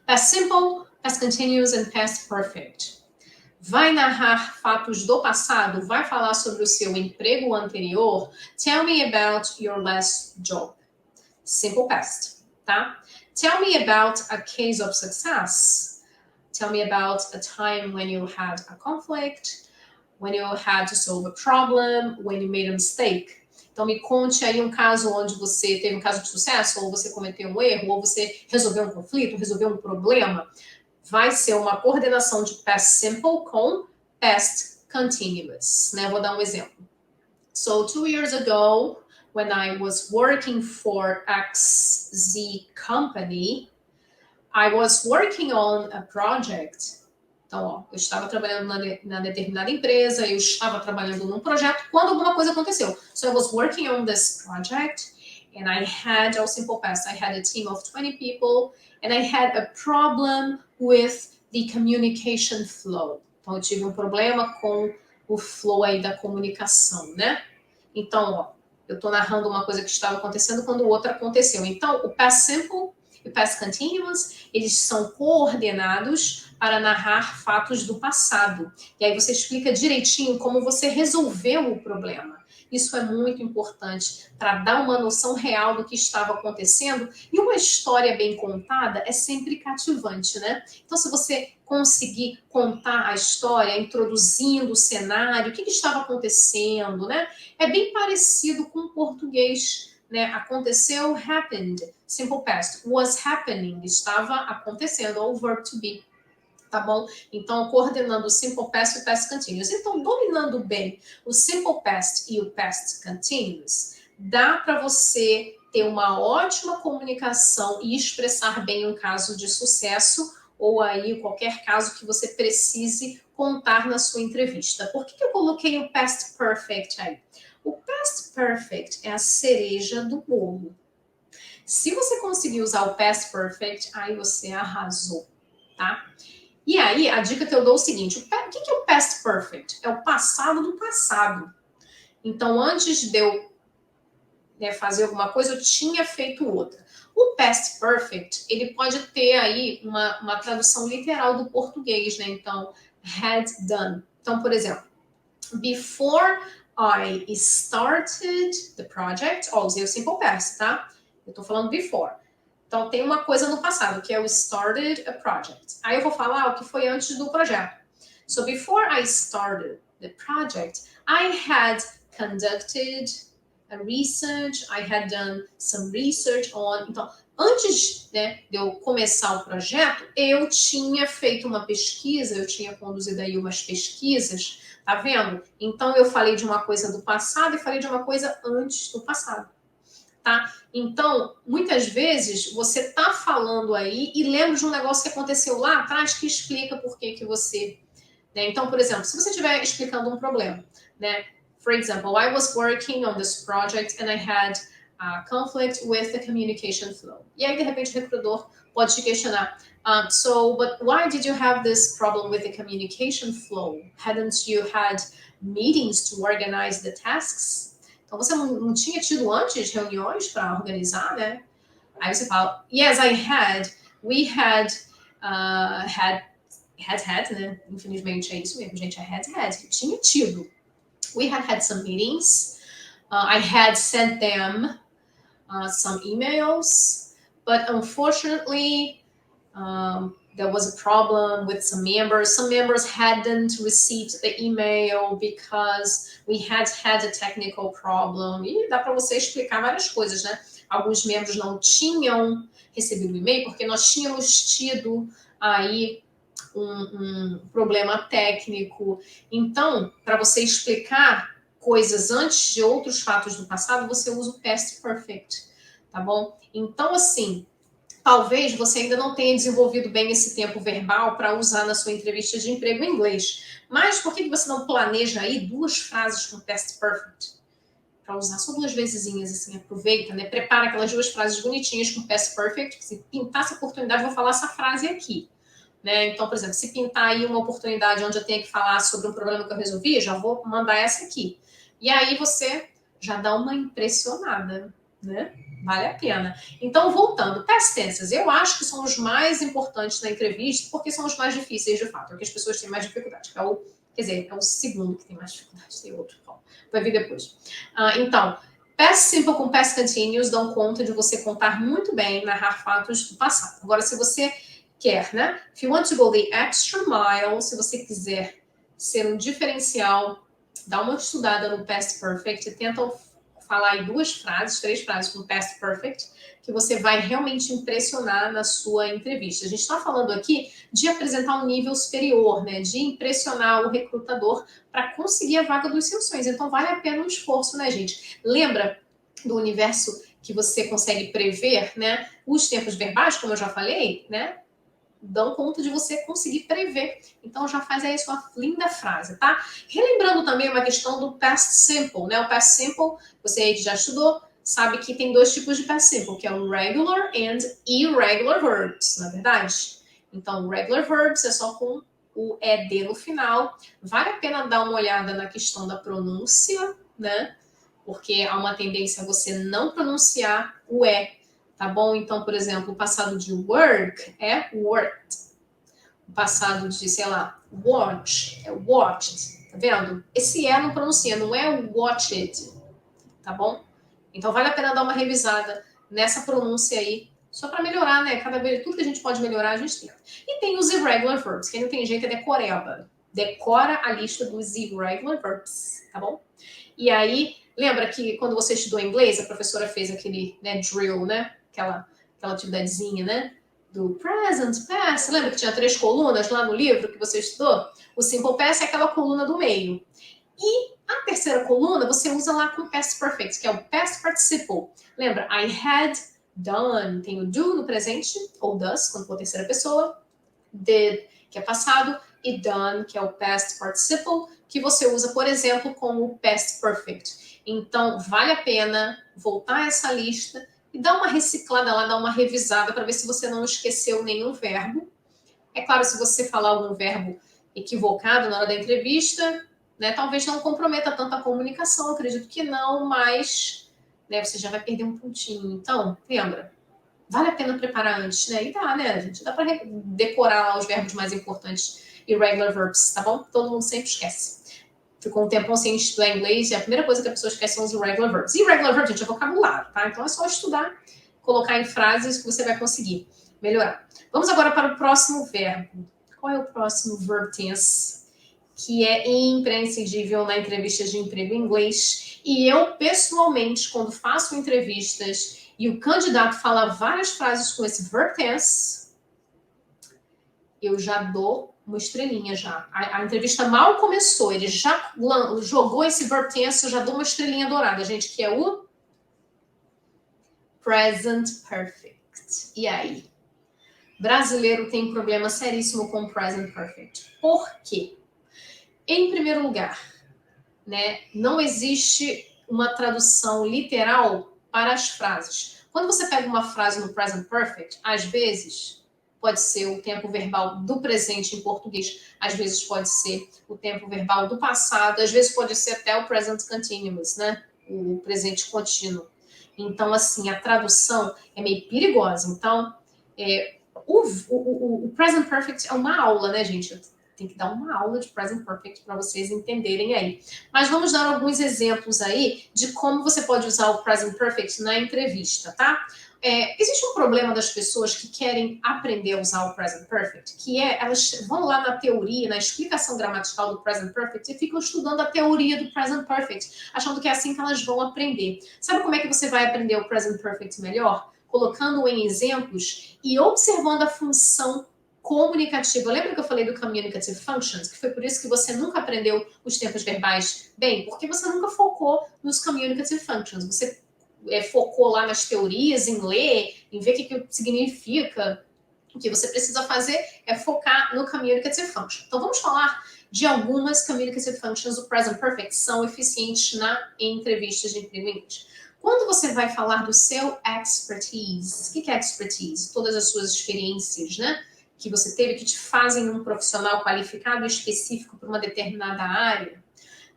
Past simple, past continuous and past perfect. Vai narrar fatos do passado? Vai falar sobre o seu emprego anterior? Tell me about your last job. Simple past, tá? Tell me about a case of success. Tell me about a time when you had a conflict, when you had to solve a problem, when you made a mistake. Então, me conte aí um caso onde você teve um caso de sucesso, ou você cometeu um erro, ou você resolveu um conflito, resolveu um problema. Vai ser uma coordenação de past simple com past continuous, né? Vou dar um exemplo. So, 2 years ago, when I was working for XZ company, I was working on a project. Então, ó, eu estava trabalhando na determinada empresa, eu estava trabalhando num projeto quando alguma coisa aconteceu. So I was working on this project and I had, ao simple past, I had a team of 20 people and I had a problem with the communication flow. Então, eu tive um problema com o flow aí da comunicação, né? Então, ó, eu estou narrando uma coisa que estava acontecendo quando outra aconteceu. Então, o past simple e o past continuous, eles são coordenados para narrar fatos do passado. E aí você explica direitinho como você resolveu o problema. Isso é muito importante para dar uma noção real do que estava acontecendo. E uma história bem contada é sempre cativante, né? Então, se você conseguir contar a história, introduzindo o cenário, o que estava acontecendo, né? É bem parecido com o português, né? Aconteceu, happened, simple past. Was happening, estava acontecendo, ou verb to be. Tá bom? Então, coordenando o simple past e o past continuous. Então, dominando bem o simple past e o past continuous, dá para você ter uma ótima comunicação e expressar bem um caso de sucesso ou aí qualquer caso que você precise contar na sua entrevista. Por que eu coloquei o past perfect aí? O past perfect é a cereja do bolo. Se você conseguir usar o past perfect, aí você arrasou, tá? E aí, a dica que eu dou é o seguinte, o que é o past perfect? É o passado do passado. Então, antes de eu fazer alguma coisa, eu tinha feito outra. O past perfect, ele pode ter aí uma tradução literal do português, né? Então, had done. Então, por exemplo, before I started the project, ó, usei o simple past, tá? Eu tô falando before. Então, tem uma coisa no passado, que é o started a project. Aí eu vou falar o que foi antes do projeto. So, before I started the project, I had conducted a research, I had done some research on... Então, antes, né, de eu começar o projeto, eu tinha feito uma pesquisa, eu tinha conduzido aí umas pesquisas, tá vendo? Então, eu falei de uma coisa do passado e falei de uma coisa antes do passado. Tá? Então, muitas vezes você tá falando aí e lembra de um negócio que aconteceu lá atrás que explica por que você... Né? Então, por exemplo, se você estiver explicando um problema, né? For example, I was working on this project and I had a conflict with the communication flow. E aí, de repente, o recrutador pode te questionar. But why did you have this problem with the communication flow? Hadn't you had meetings to organize the tasks? Então, você não tinha tido antes reuniões para organizar, né? Aí você fala, yes, I had. We had, né? Infelizmente é isso mesmo, gente, é had. Tinha tido. We had some meetings. I had sent them some emails, but unfortunately, there was a problem with some members. Some members hadn't received the email because we had a technical problem. E dá para você explicar várias coisas, né? Alguns membros não tinham recebido o e-mail porque nós tínhamos tido aí um problema técnico. Então, para você explicar coisas antes de outros fatos do passado, você usa o past perfect, tá bom? Então, assim, talvez você ainda não tenha desenvolvido bem esse tempo verbal para usar na sua entrevista de emprego em inglês. Mas por que você não planeja aí 2 frases com past perfect? Para usar só 2 vezesinhas, assim, aproveita, né? Prepara aquelas 2 frases bonitinhas com past perfect. Se pintar essa oportunidade, eu vou falar essa frase aqui. Né? Então, por exemplo, se pintar aí uma oportunidade onde eu tenho que falar sobre um problema que eu resolvi, já vou mandar essa aqui. E aí você já dá uma impressionada, né? Vale a pena. Então, voltando, past tenses, eu acho que são os mais importantes na entrevista, porque são os mais difíceis, de fato, é o que as pessoas têm mais dificuldade. Quer dizer, é o segundo que tem mais dificuldade, tem outro, vai vir depois. Então, past simple com past continuous dão conta de você contar muito bem, narrar fatos do passado. Agora, se você quer, né? If you want to go the extra mile, se você quiser ser um diferencial, dá uma estudada no past perfect e tenta falar aí 2 frases, 3 frases com past perfect, que você vai realmente impressionar na sua entrevista. A gente está falando aqui de apresentar um nível superior, né? De impressionar o recrutador para conseguir a vaga dos seus sonhos. Então, vale a pena um esforço, né, gente? Lembra do universo que você consegue prever, né? Os tempos verbais, como eu já falei, né? Dão conta de você conseguir prever. Então, já faz aí a sua linda frase, tá? Relembrando também uma questão do past simple, né? O past simple, você aí que já estudou, sabe que tem 2 tipos de past simple, que é o regular and irregular verbs, na verdade. Então, regular verbs é só com o ED no final. Vale a pena dar uma olhada na questão da pronúncia, né? Porque há uma tendência a você não pronunciar o E. Tá bom? Então, por exemplo, o passado de work é worked. O passado de, sei lá, watch é watched. Tá vendo? Esse é não pronuncia, não é watched. tá bom? Então vale a pena dar uma revisada nessa pronúncia aí, só para melhorar, né? Cada vez, tudo que a gente pode melhorar, a gente tenta. E tem os irregular verbs, quem não tem jeito é decoreba. Decora a lista dos irregular verbs, tá bom? E aí, lembra que quando você estudou inglês, a professora fez aquele, né, drill, né? Aquela atividadezinha, né? Do present, past. Lembra que tinha 3 colunas lá no livro que você estudou? O simple past é aquela coluna do meio. E a terceira coluna você usa lá com past perfect, que é o past participle. Lembra? I had done. Tem o do no presente, ou does, quando for terceira pessoa. Did, que é passado. E done, que é o past participle, que você usa, por exemplo, com o past perfect. Então, vale a pena voltar a essa lista e dar uma reciclada lá, dar uma revisada para ver se você não esqueceu nenhum verbo. É claro, se você falar algum verbo equivocado na hora da entrevista, né, talvez não comprometa tanto a comunicação, acredito que não, mas, né, você já vai perder um pontinho. Então, lembra, vale a pena preparar antes, né? E dá, né, gente? Dá para decorar lá os verbos mais importantes, irregular verbs, tá bom? Todo mundo sempre esquece. Ficou um tempão sem estudar inglês e a primeira coisa que a pessoa esquece são os irregular verbs. Irregular verbs, gente, é vocabulário, tá? Então é só estudar, colocar em frases que você vai conseguir melhorar. Vamos agora para o próximo verbo. Qual é o próximo verb tense? Que é imprescindível na entrevista de emprego em inglês. E eu, pessoalmente, quando faço entrevistas e o candidato fala várias frases com esse verb tense, eu já dou uma estrelinha já. A entrevista mal começou, ele já jogou esse verb tense, eu já dou uma estrelinha dourada, gente, que é o present perfect. E aí? Brasileiro tem problema seríssimo com present perfect. Por quê? Em primeiro lugar, né, não existe uma tradução literal para as frases. Quando você pega uma frase no present perfect, às vezes pode ser o tempo verbal do presente em português, às vezes pode ser o tempo verbal do passado, às vezes pode ser até o present continuous, né? O presente contínuo. Então, assim, a tradução é meio perigosa. Então, o present perfect é uma aula, né, gente? Tem que dar uma aula de present perfect para vocês entenderem aí. Mas vamos dar alguns exemplos aí de como você pode usar o present perfect na entrevista, tá? Existe um problema das pessoas que querem aprender a usar o present perfect, que é elas vão lá na teoria, na explicação gramatical do present perfect e ficam estudando a teoria do present perfect, achando que é assim que elas vão aprender. Sabe como é que você vai aprender o present perfect melhor? Colocando em exemplos e observando a função comunicativa. Lembra que eu falei do communicative functions? Que foi por isso que você nunca aprendeu os tempos verbais bem? Porque você nunca focou nos communicative functions. Você focou lá nas teorias, em ler, em ver o que significa. O que você precisa fazer é focar no communicative function. Então, vamos falar de algumas communicative functions do present perfect são eficientes em entrevistas de emprego em inglês. Quando você vai falar do seu expertise, o que é expertise? Todas as suas experiências, né? Que você teve, que te fazem um profissional qualificado e específico para uma determinada área,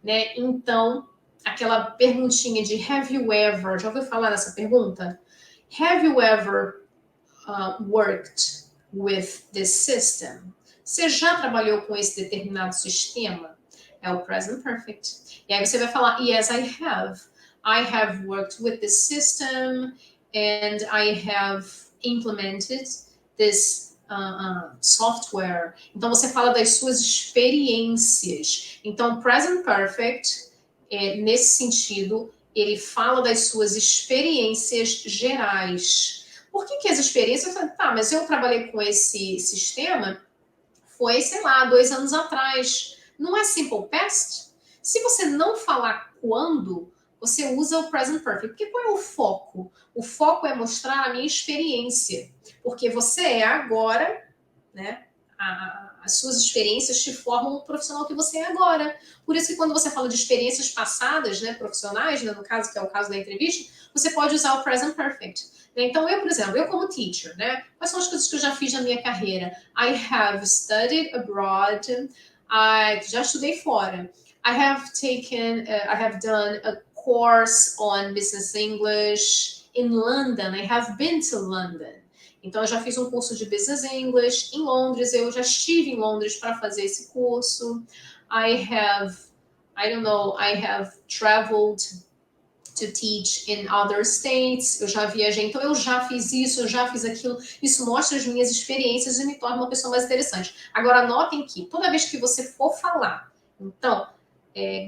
né? Então, aquela perguntinha de have you ever, já ouviu falar dessa pergunta? Have you ever worked with this system? Você já trabalhou com esse determinado sistema? É o present perfect. E aí você vai falar, yes, I have. I have worked with this system and I have implemented this software. Então, você fala das suas experiências. Então, present perfect, nesse sentido, ele fala das suas experiências gerais. Por que as experiências? Tá, mas eu trabalhei com esse sistema, foi, sei lá, 2 anos atrás. Não é simple past? Se você não falar quando, você usa o present perfect. Porque qual é o foco? O foco é mostrar a minha experiência. Porque você é agora, né? As suas experiências te formam o profissional que você é agora. Por isso que quando você fala de experiências passadas, né, profissionais, né, no caso que é o caso da entrevista, você pode usar o present perfect. Então, eu, por exemplo, eu como teacher, né, quais são as coisas que eu já fiz na minha carreira? I have studied abroad, já estudei fora. I have done a course on business English in London. I have been to London. Então, eu já fiz um curso de Business English em Londres. Eu já estive em Londres para fazer esse curso. I have traveled to teach in other states, eu já viajei, então eu já fiz isso, eu já fiz aquilo, isso mostra as minhas experiências e me torna uma pessoa mais interessante. Agora, notem que toda vez que você for falar, então,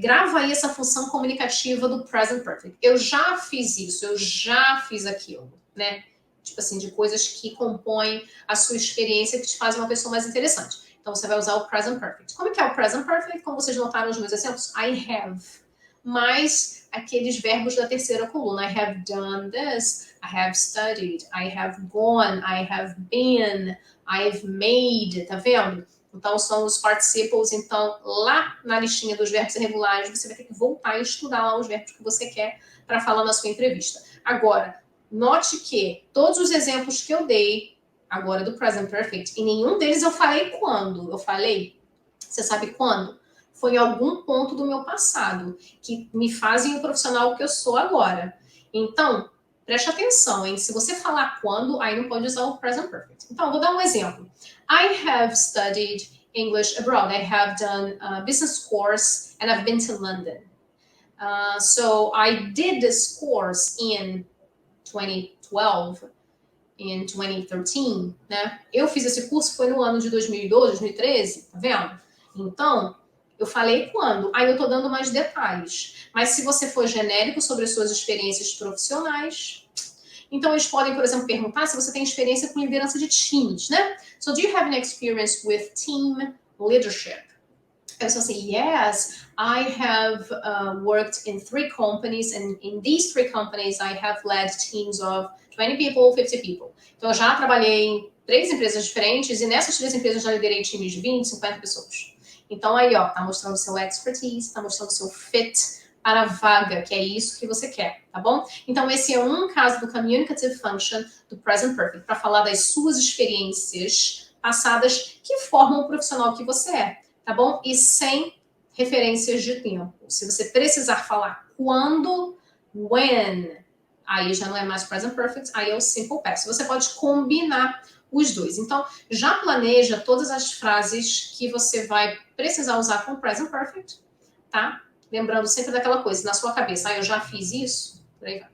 grava aí essa função comunicativa do present perfect. Eu já fiz isso, eu já fiz aquilo, né? Tipo assim, de coisas que compõem a sua experiência, que te fazem uma pessoa mais interessante. Então, você vai usar o present perfect. Como que é o present perfect? Como vocês notaram nos meus exemplos, I have. Mais aqueles verbos da terceira coluna. I have done this, I have studied, I have gone, I have been, I've made, tá vendo? Então, são os participles. Então, lá na listinha dos verbos irregulares, você vai ter que voltar e estudar lá os verbos que você quer para falar na sua entrevista. Agora, note que todos os exemplos que eu dei agora do present perfect, em nenhum deles eu falei quando. Eu falei, você sabe quando? Foi em algum ponto do meu passado, que me fazem o profissional que eu sou agora. Então, preste atenção, hein? Se você falar quando, aí não pode usar o present perfect. Então, vou dar um exemplo. I have studied English abroad. I have done a business course and I've been to London. So I did this course in 2012, in 2013, né? Eu fiz esse curso, foi no ano de 2012, 2013, tá vendo? Então, eu falei quando, aí eu tô dando mais detalhes. Mas se você for genérico sobre as suas experiências profissionais, então eles podem, por exemplo, perguntar se você tem experiência com liderança de times, né? So, do you have any experience with team leadership? Eu só say, yes, I have worked in 3 companies, and in these 3 companies I have led teams of 20 people, 50 people. Então, eu já trabalhei em 3 empresas diferentes, e nessas 3 empresas eu já liderei times de 20, 50 pessoas. Então, aí, ó, tá mostrando seu expertise, tá mostrando seu fit para a vaga, que é isso que você quer, tá bom? Então, esse é um caso do communicative function do present perfect, para falar das suas experiências passadas que formam o profissional que você é, tá bom? E sem referências de tempo. Se você precisar falar quando, when, aí já não é mais present perfect, aí é o simple past. Você pode combinar os dois. Então, já planeja todas as frases que você vai precisar usar com present perfect, tá? Lembrando sempre daquela coisa, na sua cabeça, eu já fiz isso, por aí vai.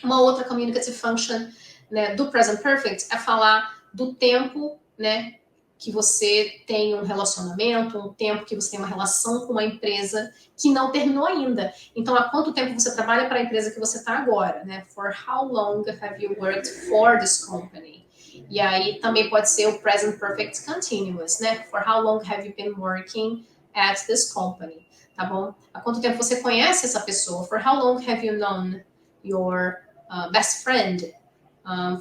Uma outra communicative function, né, do present perfect é falar do tempo, né, que você tem um relacionamento, um tempo que você tem uma relação com uma empresa que não terminou ainda. Então, há quanto tempo você trabalha para a empresa que você está agora, né? For how long have you worked for this company? E aí também pode ser o present perfect continuous, né? For how long have you been working at this company? Tá bom? Há quanto tempo você conhece essa pessoa? For how long have you known your best friend?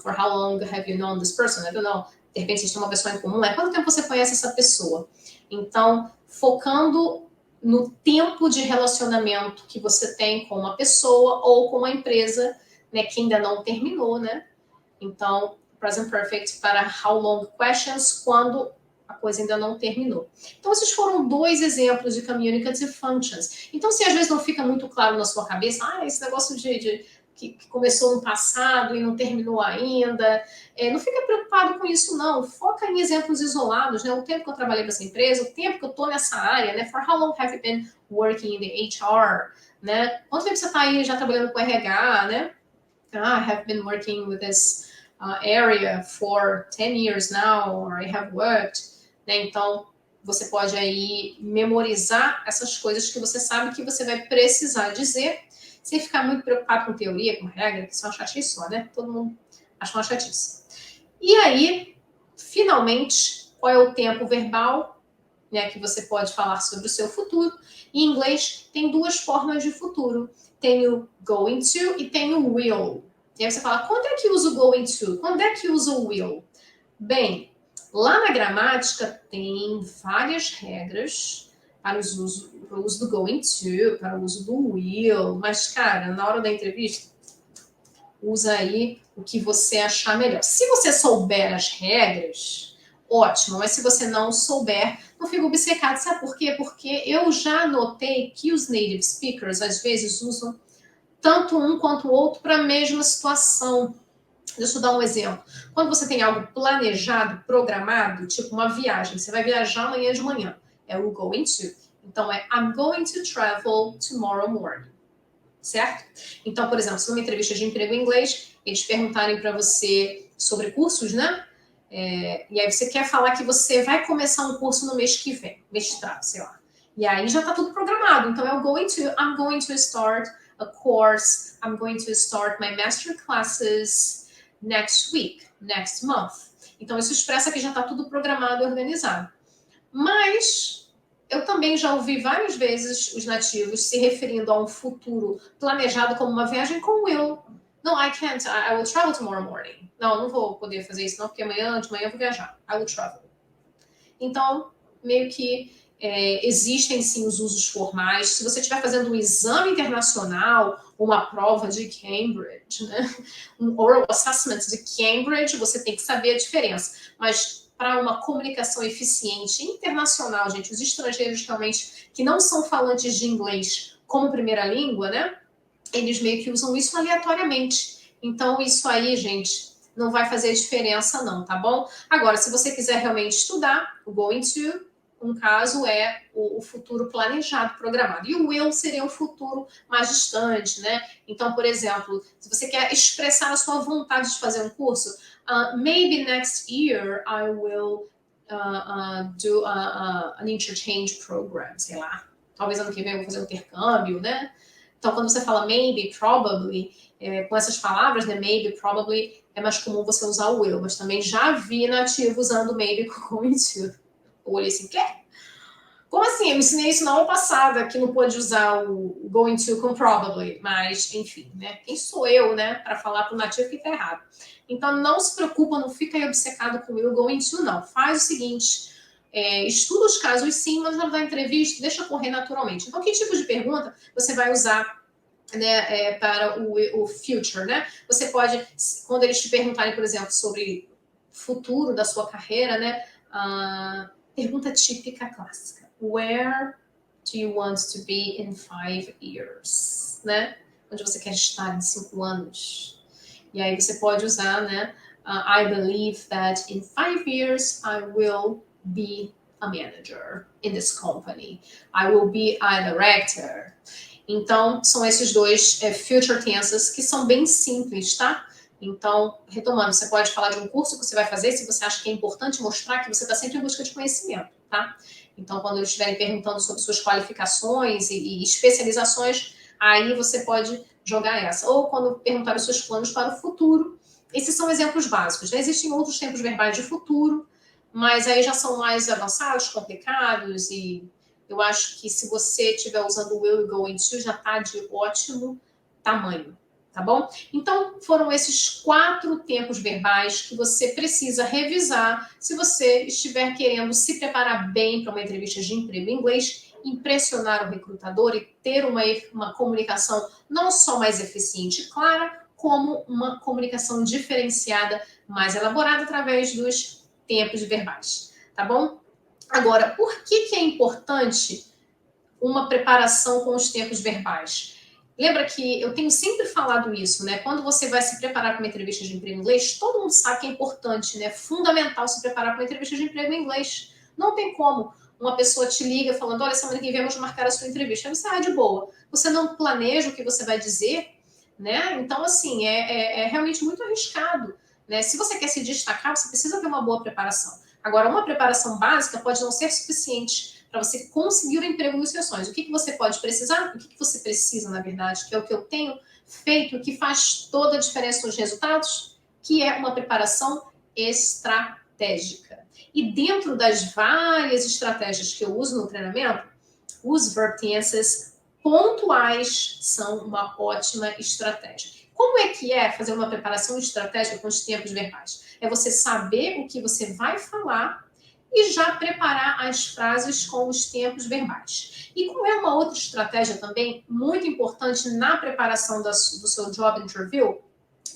For how long have you known this person? I don't know. De repente, vocês têm uma pessoa em comum. Quanto tempo você conhece essa pessoa? Então, focando no tempo de relacionamento que você tem com uma pessoa ou com uma empresa, né, que ainda não terminou, né? Então, present perfect para how long questions, quando a coisa ainda não terminou. Então, esses foram 2 exemplos de communicative functions. Então, se às vezes não fica muito claro na sua cabeça, esse negócio que começou no passado e não terminou ainda, não fica preocupado com isso, não. Foca em exemplos isolados, né? O tempo que eu trabalhei para essa empresa, o tempo que eu estou nessa área, né? For how long have you been working in the HR, né? Quanto tempo você está aí já trabalhando com RH, né? I have been working with this area for 10 years now, or I have worked, né? Então, você pode aí memorizar essas coisas que você sabe que você vai precisar dizer, sem ficar muito preocupado com teoria, com regra, que isso é uma chatice só, né? Todo mundo acha uma chatice. E aí, finalmente, qual é o tempo verbal, né, que você pode falar sobre o seu futuro? Em inglês, tem 2 formas de futuro. Tem o going to e tem o will. E aí você fala, quando é que usa o going to? Quando é que usa o will? Bem, lá na gramática tem várias regras para o uso do going to, para o uso do will. Mas, cara, na hora da entrevista, usa aí o que você achar melhor. Se você souber as regras, ótimo. Mas se você não souber, não fica obcecado. Sabe por quê? Porque eu já notei que os native speakers, às vezes, usam tanto um quanto o outro para a mesma situação. Deixa eu dar um exemplo. Quando você tem algo planejado, programado, tipo uma viagem, você vai viajar amanhã de manhã, é o going to. Então, I'm going to travel tomorrow morning. certo? Então, por exemplo, se numa entrevista de emprego em inglês, eles perguntarem para você sobre cursos, né? E aí você quer falar que você vai começar um curso no mês que vem, mestrado, sei lá. E aí já está tudo programado. Então, I'm going to start a course, I'm going to start my master classes next week, next month. Então, isso expressa que já está tudo programado e organizado. Mas eu também já ouvi várias vezes os nativos se referindo a um futuro planejado como uma viagem com will. No, I can't. I will travel tomorrow morning. Não vou poder fazer isso não, porque de manhã eu vou viajar. I will travel. Então, meio que existem sim os usos formais. Se você estiver fazendo um exame internacional, uma prova de Cambridge, né? Um oral assessment de Cambridge, você tem que saber a diferença. Mas para uma comunicação eficiente internacional, gente, os estrangeiros realmente que não são falantes de inglês como primeira língua, né? Eles meio que usam isso aleatoriamente. Então, isso aí, gente, não vai fazer diferença não, tá bom? Agora, se você quiser realmente estudar, o going to, um caso é o futuro planejado, programado. E o will seria um futuro mais distante, né? Então, por exemplo, se você quer expressar a sua vontade de fazer um curso, maybe next year I will do an interchange program, sei lá. Talvez ano que vem eu vou fazer um intercâmbio, né? Então, quando você fala maybe, probably, com essas palavras, né, maybe, probably, é mais comum você usar o will, mas também já vi nativo usando maybe com going to. Eu olhei assim, quê? Como assim? Eu ensinei isso na aula passada, que não pode usar o going to com probably, mas, enfim, né? Quem sou eu, né, para falar para o nativo que tá errado? Então, não se preocupa, não fica aí obcecado com o will going to, não. Faz o seguinte, estuda os casos sim, mas na hora da entrevista, deixa correr naturalmente. Então, que tipo de pergunta você vai usar, né, para o future, né? Você pode, quando eles te perguntarem, por exemplo, sobre futuro da sua carreira, né? Pergunta típica clássica. Where do you want to be in 5 years? Né? Onde você quer estar em 5 anos? E aí você pode usar, né? I believe that in 5 years I will be a manager in this company. I will be a director. Então, são esses dois future tenses que são bem simples, tá? Então, retomando, você pode falar de um curso que você vai fazer se você acha que é importante mostrar que você está sempre em busca de conhecimento, tá? Então, quando eles estiverem perguntando sobre suas qualificações e especializações, aí você pode jogar essa. Ou quando perguntar os seus planos para o futuro. Esses são exemplos básicos, né? Existem outros tempos verbais de futuro, mas aí já são mais avançados, complicados, e eu acho que se você estiver usando o will e going to, já está de ótimo tamanho, tá bom? Então, foram esses 4 tempos verbais que você precisa revisar se você estiver querendo se preparar bem para uma entrevista de emprego em inglês, impressionar o recrutador e ter uma comunicação não só mais eficiente e clara, como uma comunicação diferenciada, mais elaborada através dos tempos verbais, tá bom? Agora, por que é importante uma preparação com os tempos verbais? Lembra que eu tenho sempre falado isso, né? Quando você vai se preparar para uma entrevista de emprego em inglês, todo mundo sabe que é importante, né? Fundamental se preparar para uma entrevista de emprego em inglês. Não tem como uma pessoa te liga falando, olha, semana que vem vamos marcar a sua entrevista. Aí você de boa. Você não planeja o que você vai dizer, né? Então, assim, é realmente muito arriscado, né? Se você quer se destacar, você precisa ter uma boa preparação. Agora, uma preparação básica pode não ser suficiente para você conseguir o emprego dos seus sonhos. O que você pode precisar? O que você precisa, na verdade, que é o que eu tenho feito, que faz toda a diferença nos resultados, que é uma preparação estratégica. E dentro das várias estratégias que eu uso no treinamento, os verb tenses pontuais são uma ótima estratégia. Como é que é fazer uma preparação estratégica com os tempos verbais? É você saber o que você vai falar e já preparar as frases com os tempos verbais. E qual é uma outra estratégia também muito importante na preparação do seu job interview,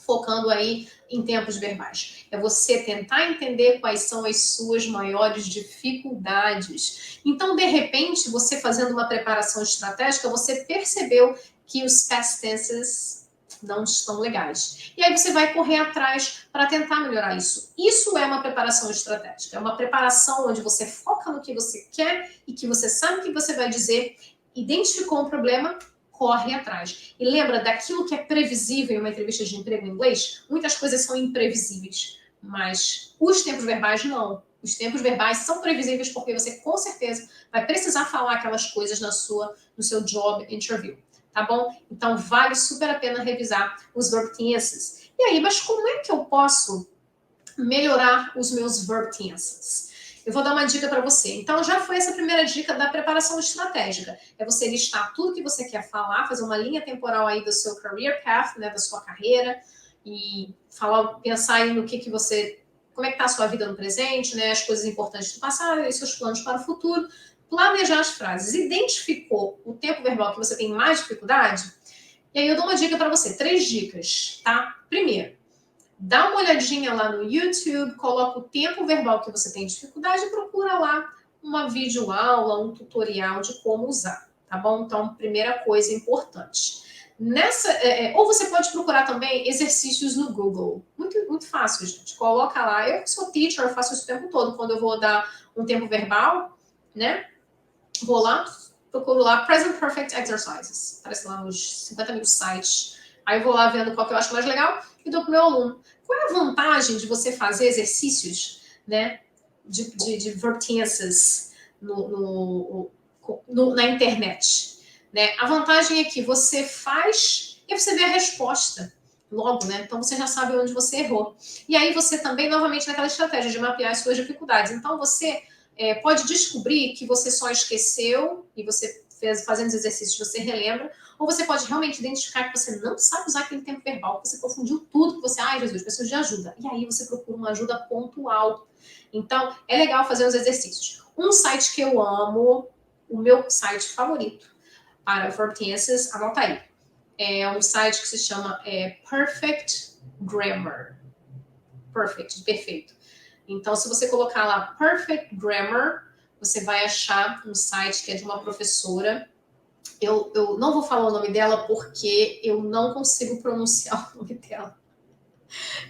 focando aí em tempos verbais? É você tentar entender quais são as suas maiores dificuldades. Então, de repente, você fazendo uma preparação estratégica, você percebeu que os past tenses não estão legais. E aí você vai correr atrás para tentar melhorar isso. Isso é uma preparação estratégica. É uma preparação onde você foca no que você quer e que você sabe o que você vai dizer, identificou um problema, corre atrás. E lembra daquilo que é previsível em uma entrevista de emprego em inglês? Muitas coisas são imprevisíveis, mas os tempos verbais não. Os tempos verbais são previsíveis porque você com certeza vai precisar falar aquelas coisas no seu job interview, tá bom? Então vale super a pena revisar os verb tenses. E aí, mas como é que eu posso melhorar os meus verb tenses? Eu vou dar uma dica para você. Então, já foi essa primeira dica da preparação estratégica. É você listar tudo que você quer falar, fazer uma linha temporal aí do seu career path, né, da sua carreira, e falar, pensar aí no que você, como é que está a sua vida no presente, né, as coisas importantes do passado e seus planos para o futuro. Planejar as frases. Identificou o tempo verbal que você tem mais dificuldade? E aí eu dou uma dica para você, 3 dicas, tá? Primeiro, dá uma olhadinha lá no YouTube, coloca o tempo verbal que você tem dificuldade e procura lá uma videoaula, um tutorial de como usar, tá bom? Então, primeira coisa importante. Ou você pode procurar também exercícios no Google. Muito fácil, gente. Coloca lá. Eu sou teacher, eu faço isso o tempo todo. Quando eu vou dar um tempo verbal, né? Vou lá, procuro lá Present Perfect Exercises. Aparece lá nos 50 mil sites. Aí eu vou lá vendo qual que eu acho mais legal e dou pro meu aluno. Qual é a vantagem de você fazer exercícios, né, de verb tenses na internet? Né? A vantagem é que você faz e você vê a resposta logo, né? Então você já sabe onde você errou. E aí você também, novamente, naquela estratégia de mapear as suas dificuldades. Então você pode descobrir que você só esqueceu e você fazendo os exercícios você relembra, ou você pode realmente identificar que você não sabe usar aquele tempo verbal, que você confundiu tudo, que você, ai Jesus, preciso de ajuda. E aí você procura uma ajuda pontual. Então, é legal fazer os exercícios. Um site que eu amo, o meu site favorito para verb tenses, anota aí. É um site que se chama Perfect Grammar. Perfect, perfeito. Então, se você colocar lá Perfect Grammar, você vai achar um site que é de uma professora. Eu não vou falar o nome dela porque eu não consigo pronunciar o nome dela.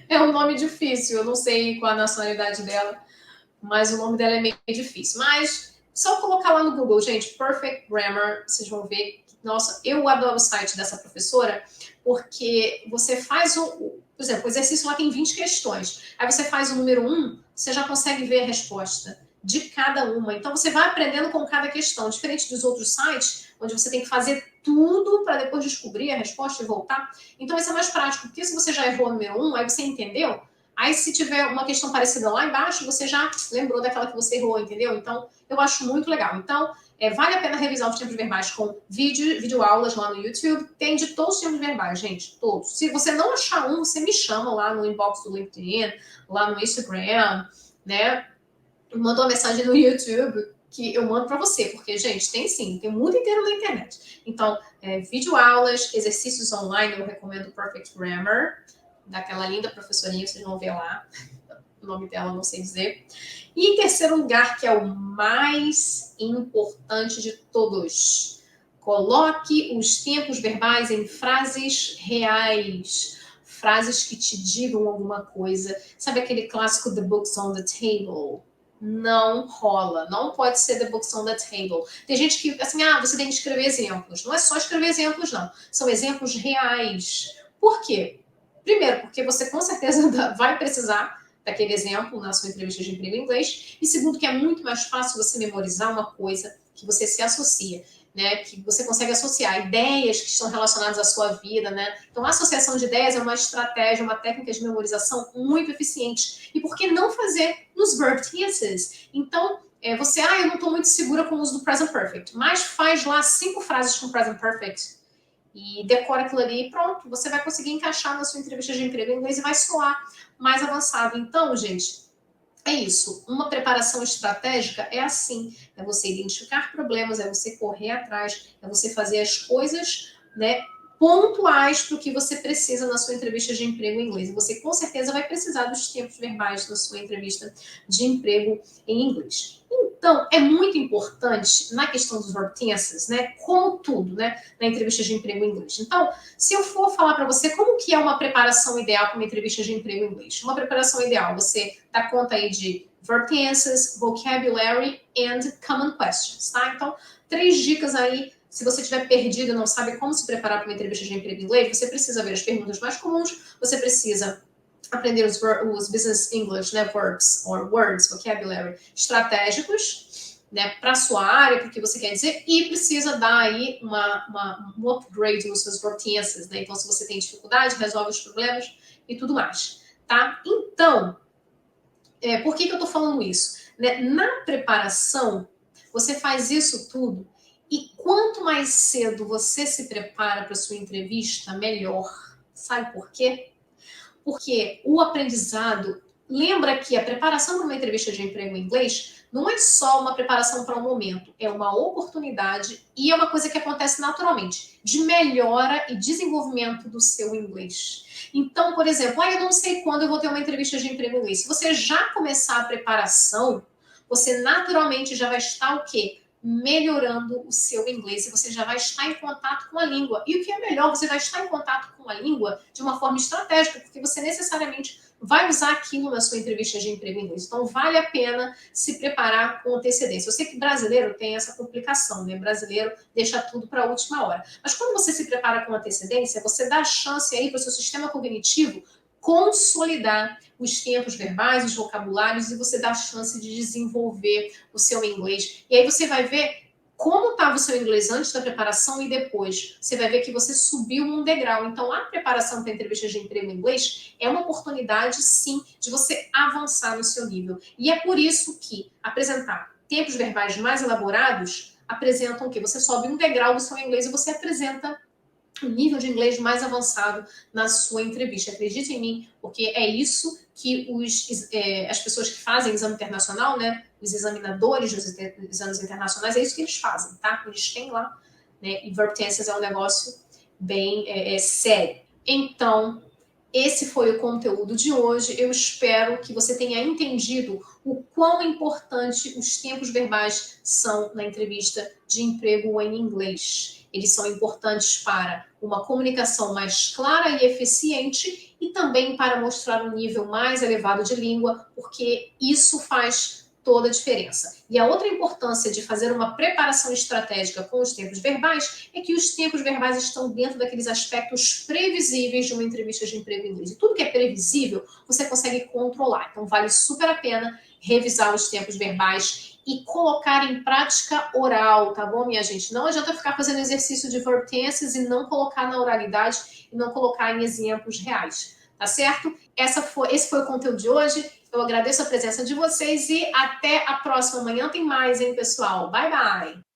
É um nome difícil, eu não sei qual a nacionalidade dela, mas o nome dela é meio difícil. Mas só colocar lá no Google, gente, Perfect Grammar, vocês vão ver. Nossa, eu adoro o site dessa professora porque você faz por exemplo, o exercício lá tem 20 questões. Aí você faz o número 1, você já consegue ver a resposta de cada uma. Então você vai aprendendo com cada questão, diferente dos outros sites, onde você tem que fazer tudo para depois descobrir a resposta e voltar. Então isso é mais prático, porque se você já errou o número 1, aí você entendeu. Aí, se tiver uma questão parecida lá embaixo, você já lembrou daquela que você errou, entendeu? Então, eu acho muito legal. Então, vale a pena revisar os tempos verbais com videoaulas lá no YouTube. Tem de todos os tempos verbais, gente, todos. Se você não achar um, você me chama lá no inbox do LinkedIn, lá no Instagram, né? Manda uma mensagem no YouTube que eu mando para você, porque, gente, tem sim, tem o mundo inteiro na internet. Então, videoaulas, exercícios online, eu recomendo Perfect Grammar, daquela linda professorinha, vocês vão ver lá. O nome dela, não sei dizer. E em terceiro lugar, que é o mais importante de todos, coloque os tempos verbais em frases reais. Frases que te digam alguma coisa. Sabe aquele clássico The Books on the Table? Não rola. Não pode ser The Books on the Table. Tem gente que, assim, você tem que escrever exemplos. Não é só escrever exemplos, não. São exemplos reais. Por quê? Primeiro, porque você com certeza vai precisar daquele exemplo na sua entrevista de emprego em inglês. E segundo, que é muito mais fácil você memorizar uma coisa que você se associa, né? Que você consegue associar ideias que estão relacionadas à sua vida, né? Então, a associação de ideias é uma estratégia, uma técnica de memorização muito eficiente. E por que não fazer nos verb tenses? Então, você, eu não estou muito segura com o uso do present perfect, mas faz lá 5 frases com present perfect e decora aquilo ali e pronto, você vai conseguir encaixar na sua entrevista de emprego em inglês e vai soar mais avançado. Então, gente, é isso. Uma preparação estratégica é assim. É você identificar problemas, é você correr atrás, é você fazer as coisas, né, pontuais para o que você precisa na sua entrevista de emprego em inglês. E você, com certeza, vai precisar dos tempos verbais da sua entrevista de emprego em inglês. Então, é muito importante na questão dos verb tenses, né? Como tudo, né? Na entrevista de emprego em inglês. Então, se eu for falar para você como que é uma preparação ideal para uma entrevista de emprego em inglês. Uma preparação ideal, você dá conta aí de verb tenses, vocabulary and common questions, tá? Então, 3 dicas aí Se você estiver perdido e não sabe como se preparar para uma entrevista de emprego em inglês, você precisa ver as perguntas mais comuns, você precisa aprender os business English, né, verbs, or words, vocabulary, estratégicos, né, para a sua área, para o que você quer dizer, e precisa dar aí um upgrade nos seus verb tenses, né? Então, se você tem dificuldade, resolve os problemas e tudo mais, tá? Então, por que eu tô falando isso? Né? Na preparação, você faz isso tudo, e quanto mais cedo você se prepara para sua entrevista, melhor. Sabe por quê? Porque o aprendizado, lembra que a preparação para uma entrevista de emprego em inglês não é só uma preparação para um momento, é uma oportunidade e é uma coisa que acontece naturalmente, de melhora e desenvolvimento do seu inglês. Então, por exemplo, eu não sei quando eu vou ter uma entrevista de emprego em inglês. Se você já começar a preparação, você naturalmente já vai estar o quê? Melhorando o seu inglês e você já vai estar em contato com a língua. E o que é melhor, você vai estar em contato com a língua de uma forma estratégica, porque você necessariamente vai usar aquilo na sua entrevista de emprego em inglês. Então, vale a pena se preparar com antecedência. Eu sei que brasileiro tem essa complicação, né? Brasileiro deixa tudo para a última hora. Mas quando você se prepara com antecedência, você dá chance aí para o seu sistema cognitivo consolidar os tempos verbais, os vocabulários, e você dá a chance de desenvolver o seu inglês. E aí você vai ver como estava o seu inglês antes da preparação e depois. Você vai ver que você subiu um degrau. Então, a preparação para entrevistas de emprego em inglês é uma oportunidade, sim, de você avançar no seu nível. E é por isso que apresentar tempos verbais mais elaborados apresentam o quê? Você sobe um degrau do seu inglês e você apresenta um nível de inglês mais avançado na sua entrevista. Acredite em mim, porque é isso que as pessoas que fazem exame internacional, né, os examinadores dos exames internacionais, é isso que eles fazem, tá? Eles têm lá, né, e verb tenses é um negócio bem sério. Então, esse foi o conteúdo de hoje. Eu espero que você tenha entendido o quão importante os tempos verbais são na entrevista de emprego em inglês. Eles são importantes para uma comunicação mais clara e eficiente e também para mostrar um nível mais elevado de língua, porque isso faz toda a diferença. E a outra importância de fazer uma preparação estratégica com os tempos verbais é que os tempos verbais estão dentro daqueles aspectos previsíveis de uma entrevista de emprego em inglês. E tudo que é previsível, você consegue controlar. Então, vale super a pena revisar os tempos verbais e colocar em prática oral, tá bom, minha gente? Não adianta ficar fazendo exercício de verb tenses e não colocar na oralidade e não colocar em exemplos reais, tá certo? Esse foi o conteúdo de hoje. Eu agradeço a presença de vocês e até a próxima. Amanhã tem mais, hein, pessoal? Bye, bye!